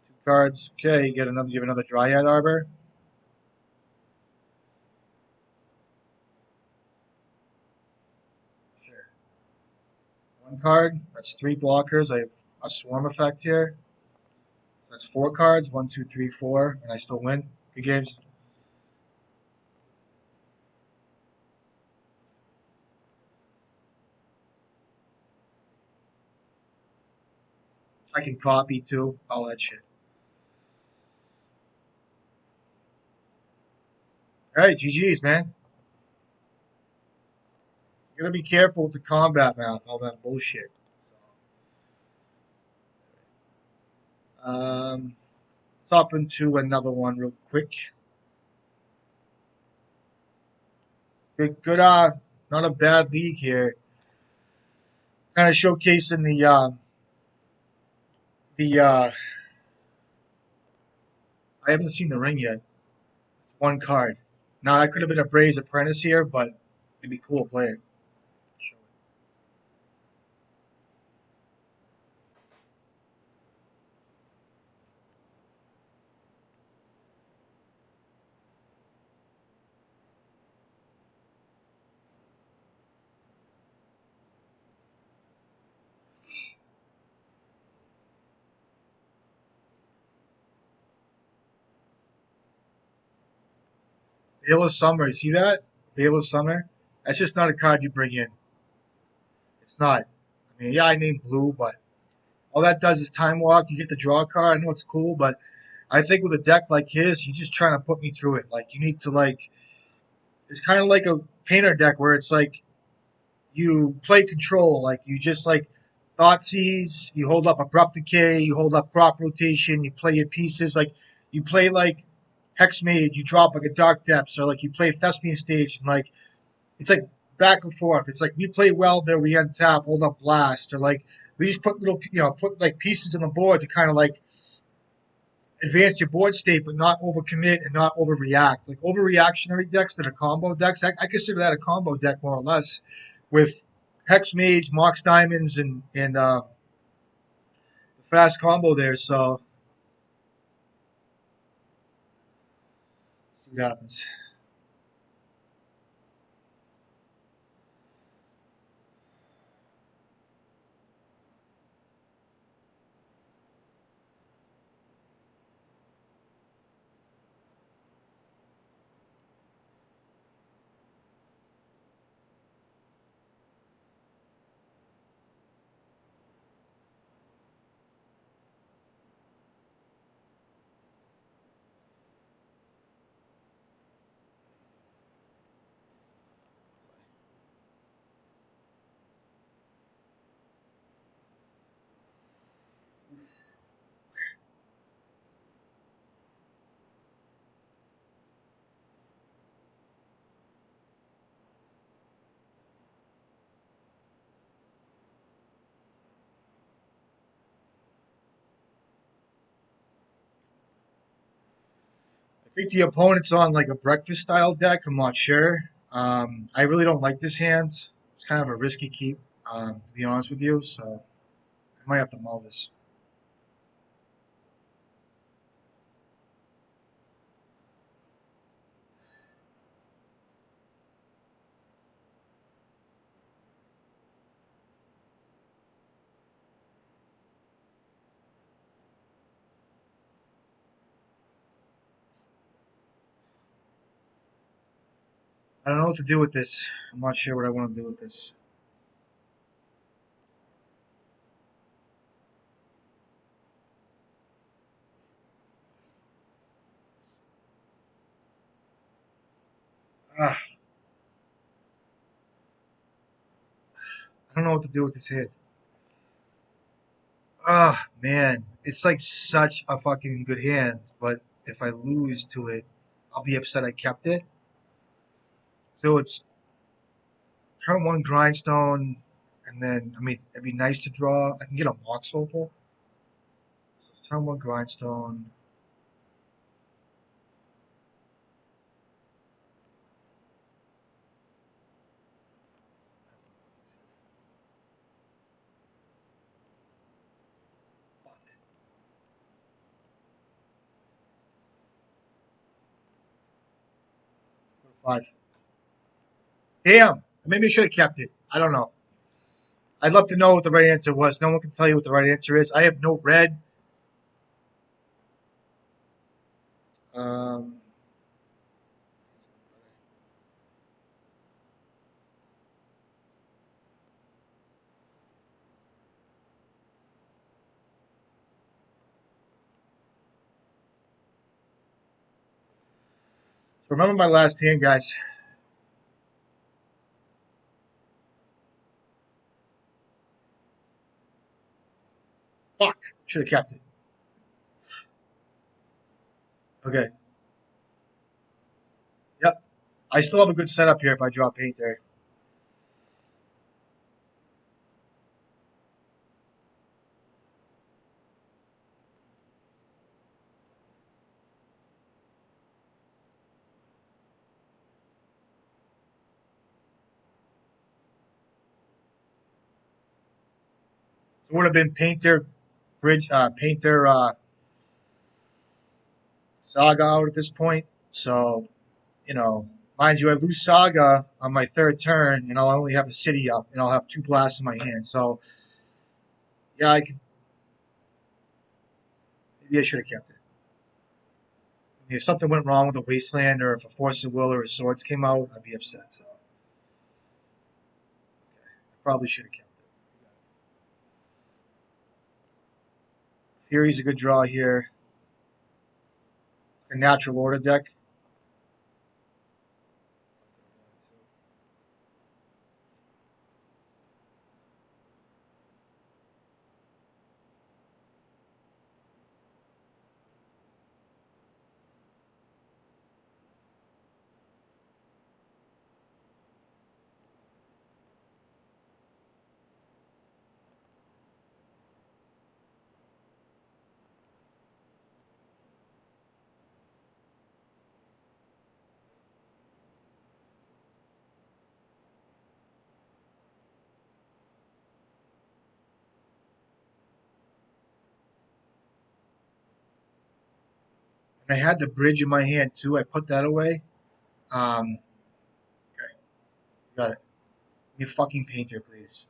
[SPEAKER 1] 2 cards. Okay, you have another Dryad Arbor. Sure. 1 card. That's 3 blockers. I have a swarm effect here. So that's 4 cards. 1, 2, 3, 4, and I still win. Good games. I can copy too, all that shit. All right, GG's, man. You gotta be careful with the combat math, all that bullshit. So, let's hop into another one real quick. Good, not a bad league here. Kind of showcasing the. I haven't seen the ring yet. It's one card. Now I could have been a Bray's apprentice here, but it'd be cool to play it. Veil of Summer, you see that? Veil of Summer. That's just not a card you bring in. It's not. I mean, yeah, I named blue, but all that does is time walk. You get the draw card. I know it's cool, but I think with a deck like his, you're just trying to put me through it. Like you need to like. It's kind of like a painter deck where it's like you play control. Like you just like Thoughtseize, you hold up Abrupt Decay, you hold up Crop Rotation, you play your pieces. Like you play like Hex Mage, you drop like a Dark Depths, or like you play Thespian Stage, and like it's like back and forth. It's like we play well there, we untap, hold up Blast, or like we just put little, put like pieces on the board to kind of like advance your board state, but not overcommit and not overreact. Like overreactionary decks that are combo decks, I consider that a combo deck more or less, with Hex Mage, Mox Diamonds, and fast combo there. So see what happens. I think the opponent's on like a breakfast style deck. I'm not sure. I really don't like this hand. It's kind of a risky keep, to be honest with you. So I might have to mull this. I don't know what to do with this. I'm not sure what I want to do with this. Ah, I don't know what to do with this hit. Ah, man, it's like such a fucking good hand, but if I lose to it, I'll be upset I kept it. So it's turn one grindstone, and then I mean it'd be nice to draw. I can get a Mox Opal. So it's turn one grindstone. 5. Damn, maybe I should have kept it. I don't know. I'd love to know what the right answer was. No one can tell you what the right answer is. I have no red. Um, Remember my last hand, guys. Fuck. Should have kept it. Okay. Yep. I still have a good setup here if I draw Painter. It would have been Painter, Painter Saga out at this point. So, mind you, I lose Saga on my third turn, and I'll only have a city up, and I'll have 2 blasts in my hand. So, yeah, maybe I should have kept it. I mean, if something went wrong with a Wasteland, or if a Force of Will or a Swords came out, I'd be upset. So, I probably should have kept it. Fury's a good draw here. A Natural Order deck. And I had the bridge in my hand too. I put that away. Okay, got it. Give me a fucking Painter, please.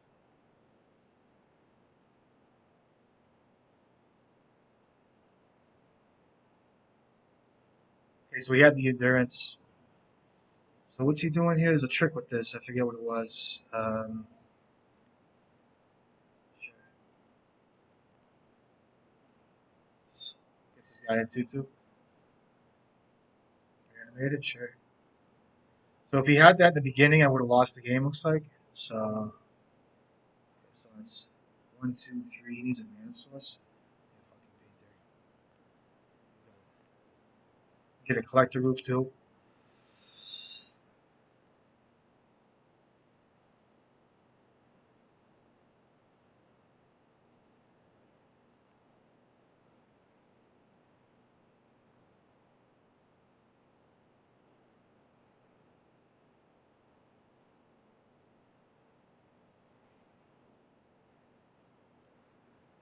[SPEAKER 1] Okay, so we had the Endurance. So what's he doing here? There's a trick with this. I forget what it was. Guess this guy had 2-2. Reanimated, sure. So if he had that in the beginning, I would have lost the game, looks like. So that's 1, 2, 3. He needs a mana source. Get a collector roof too.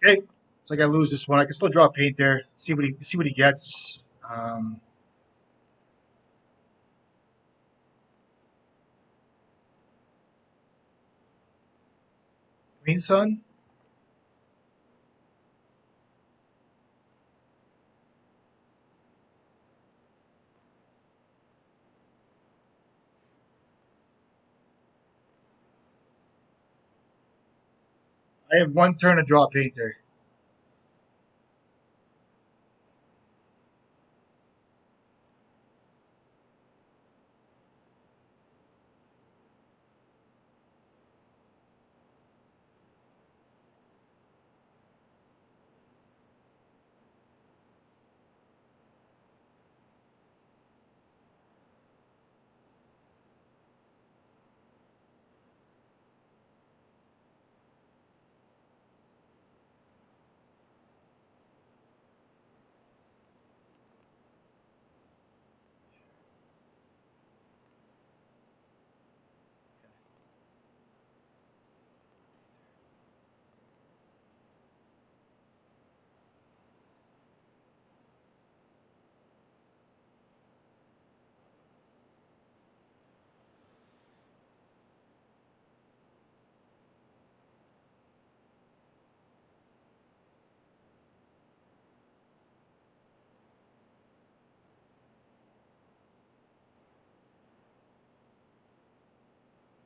[SPEAKER 1] Okay, it's like I lose this one. I can still draw a Painter. See what he gets. Green Sun. I have 1 turn to draw a Painter.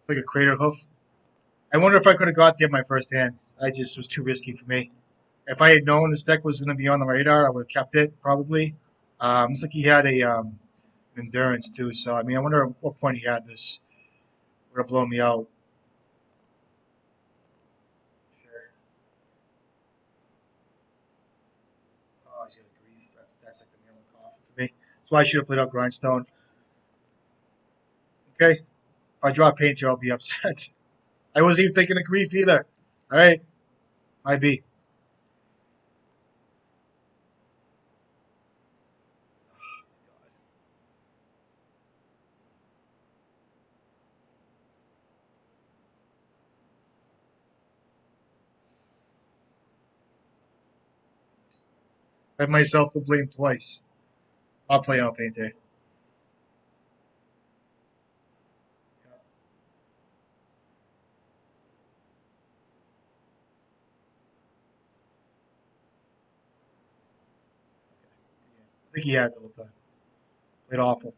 [SPEAKER 1] Like a Crater Hoof. I wonder if I could have got there my first hand. I just was too risky for me. If I had known this deck was going to be on the radar, I would have kept it probably. Looks like he had a endurance too. So I mean, I wonder at what point he had this. Would have blown me out. Sure. Oh, he's got a grief. That's like the nail in the coffin for me. That's why I should have played out Grindstone. Okay, if I draw a Painter, I'll be upset. I wasn't even thinking of grief either. All right, might be. I have myself to blame twice. I'll play out Painter. I think he had the whole time. Played awful.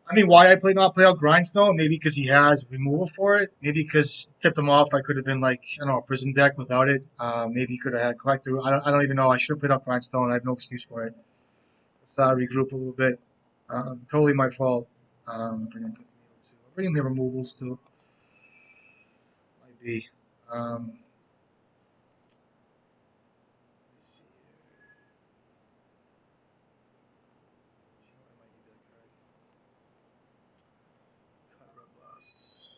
[SPEAKER 1] I mean, why I play not play out Grindstone? Maybe because he has removal for it. Maybe because tipped him off. I could have been like, I don't know, a prison deck without it. Maybe he could have had collector. I don't even know. I should have played out Grindstone. I have no excuse for it. Let's regroup a little bit. Totally my fault. Bring in the removals too. Might be. Let's see here. I might need that card. Cut blasts.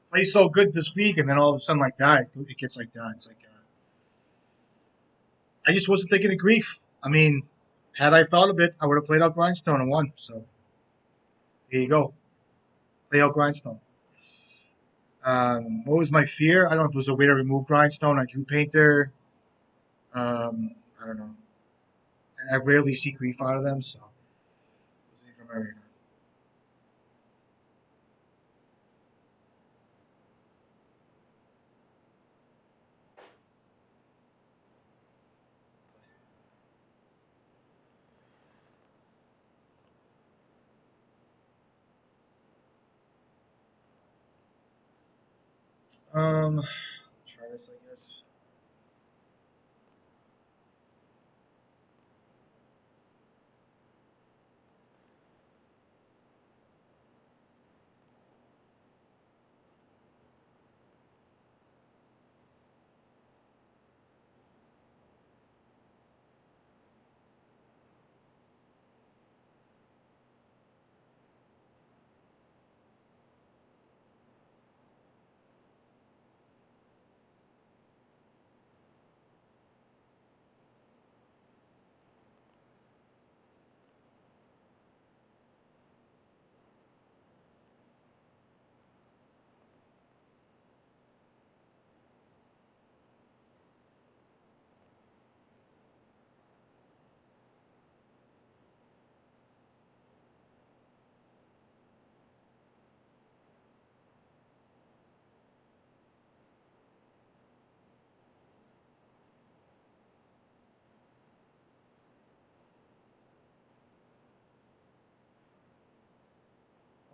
[SPEAKER 1] Plays so good this week, and then all of a sudden, like that, it gets like that. It's like I just wasn't thinking of grief. I mean, had I thought of it, I would have played out Grindstone and won. So here you go, play out Grindstone. What was my fear? I don't know if it was a way to remove Grindstone. I drew Painter. I don't know. And I rarely see grief out of them, so it wasn't even my radar. Try this, I guess.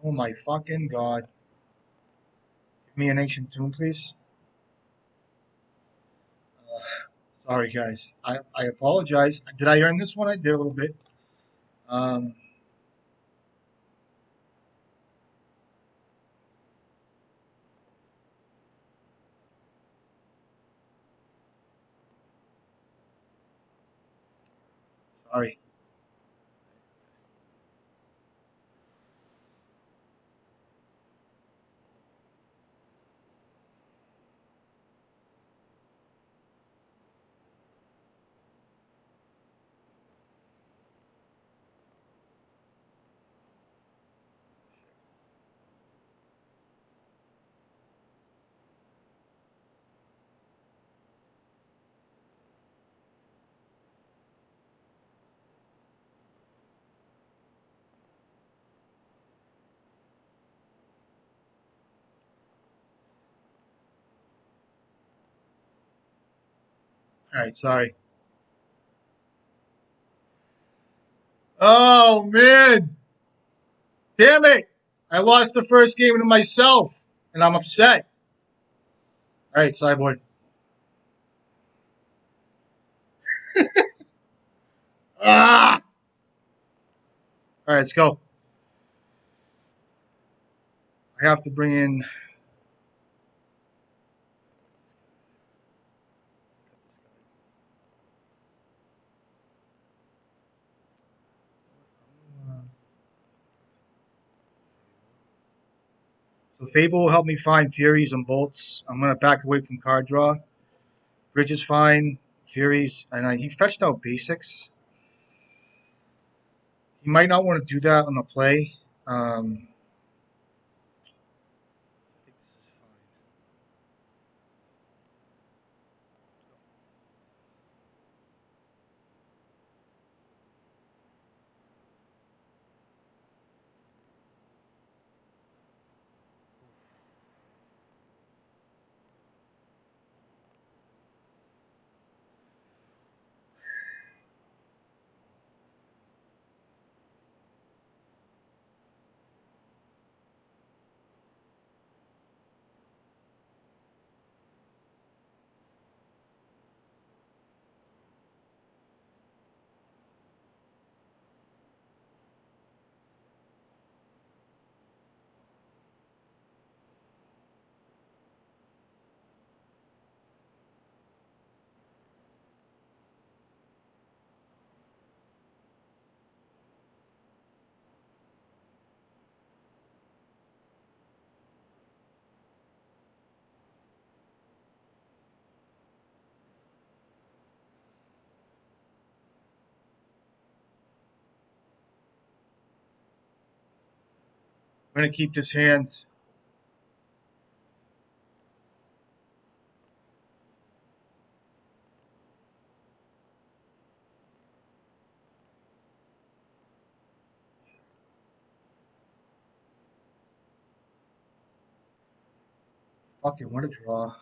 [SPEAKER 1] Oh my fucking god! Give me an ancient tomb, please. Sorry, guys. I apologize. Did I earn this one? I did a little bit. Um, Sorry. Alright, sorry. Oh, man! Damn it! I lost the first game to myself, and I'm upset. Alright, sideboard. Ah! Alright, let's go. I have to bring in... So Fable will help me find Furies and Bolts. I'm going to back away from card draw. Bridge is fine. Furies. And he fetched out basics. He might not want to do that on the play. I think this is fine. I'm going to keep this hand. Fucking what a draw.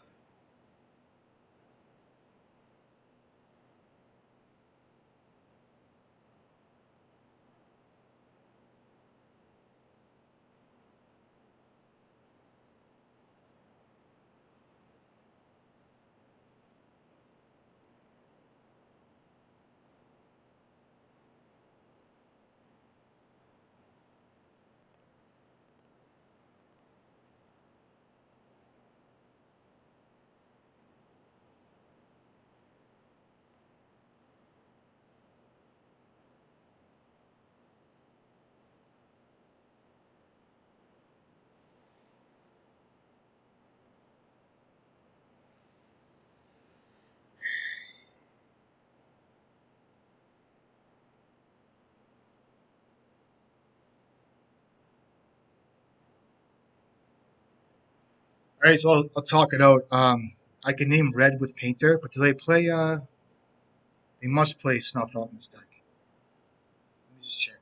[SPEAKER 1] All right, so I'll talk it out. I can name red with Painter, but do they play? They must play Snuff out in this deck. Let me just check.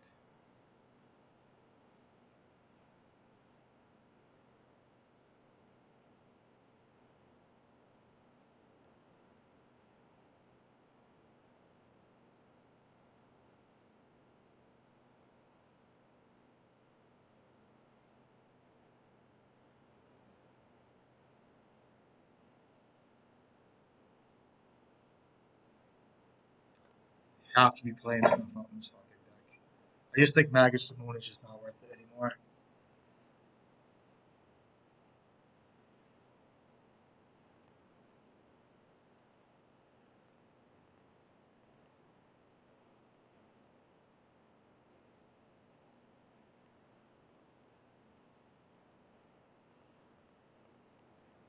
[SPEAKER 1] Have to be playing Snuff out in this fucking deck. I just think Magus the Moon is just not worth it anymore.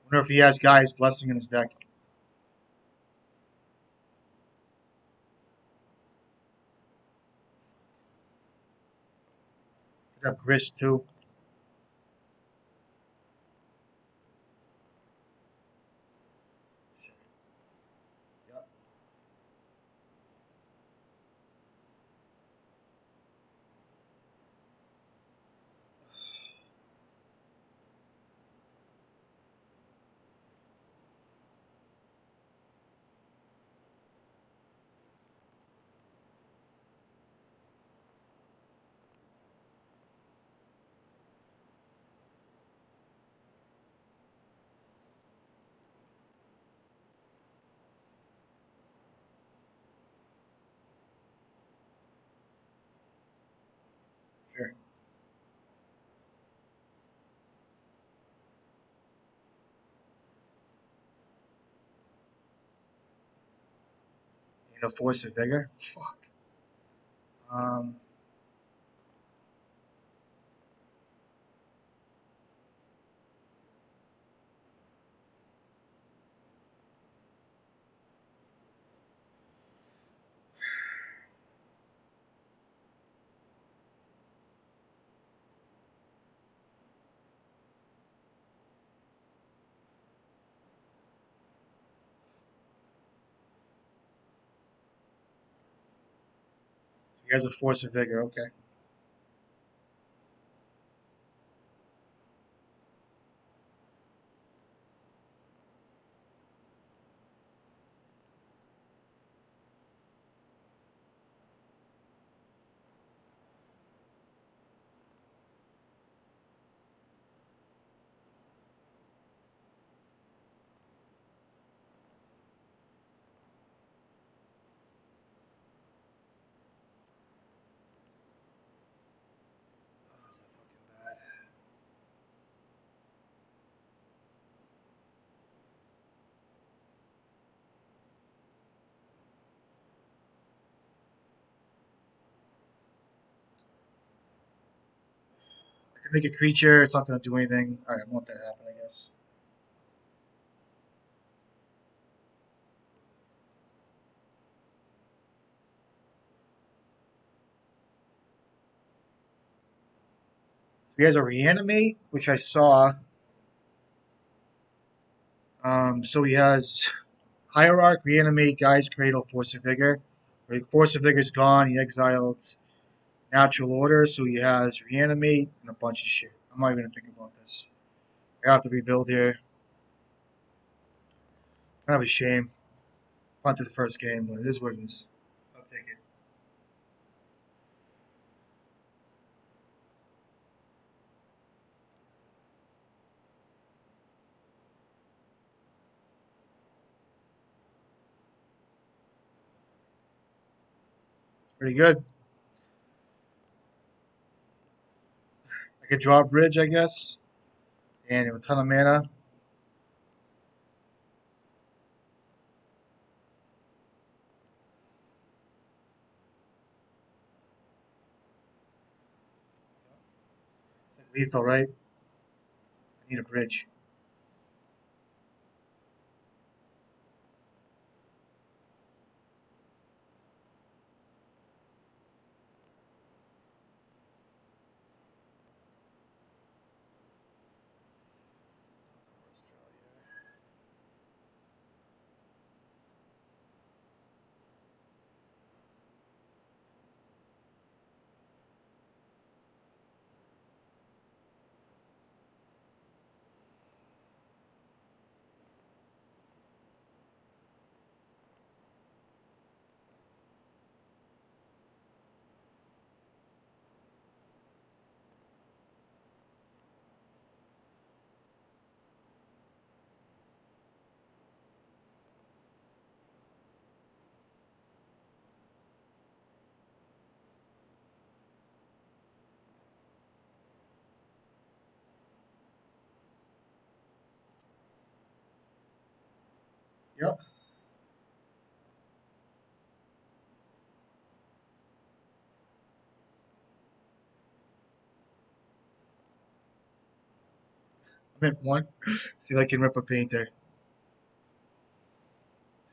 [SPEAKER 1] Wonder if he has Guy's Blessing in his deck. Could have Grist too. Yeah. And a force of vigor. Fuck. Um, he has a force of vigor. Okay. Oh, that's not fucking bad. I can make a creature. It's not going to do anything. All right, I want that to happen, I guess. So he has a reanimate, which I saw. So he has hierarch, reanimate, guy's cradle, force of vigor. Like force of vigor's gone. He exiled natural order, so he has reanimate and a bunch of shit. I'm not even gonna think about this. I have to rebuild here. Kind of a shame. Punted the first game, but it is what it is. I'll take it. Pretty good. I could draw a bridge, I guess, and a ton of mana. Lethal, right? I need a bridge. Yep. I'm at one. See if I can rip a painter.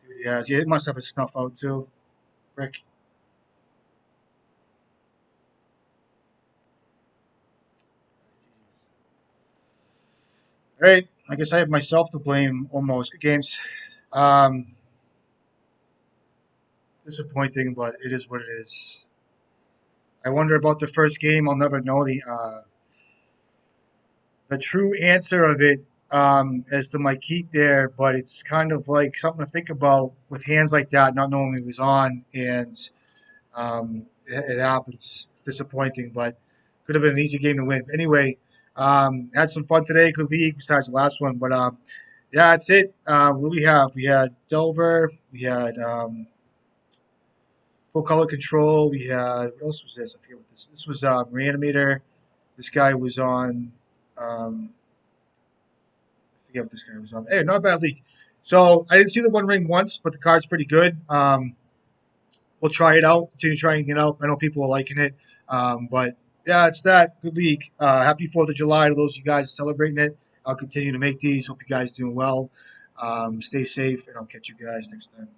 [SPEAKER 1] See what he has. Yeah, it must have a snuff out too. Rick. All right. I guess I have myself to blame almost. Good games. Um, Disappointing, but it is what it is. I wonder about the first game. I'll never know the true answer of it as to my keep there, but it's kind of like something to think about with hands like that, not knowing he was on, and it happens. It's disappointing, but could have been an easy game to win. Anyway, had some fun today. Good league besides the last one, but yeah, that's it. What do we have? We had Delver. We had full color control. We had what else was this? I forget what this. This was Reanimator. This guy was on. I forget what this guy was on. Hey, not a bad league. So I didn't see the One Ring once, but the card's pretty good. we'll try it out, continue trying it out. I know people are liking it. But yeah, it's that good league. Happy 4th of July to those of you guys celebrating it. I'll continue to make these. Hope you guys doing well. Stay safe, and I'll catch you guys next time.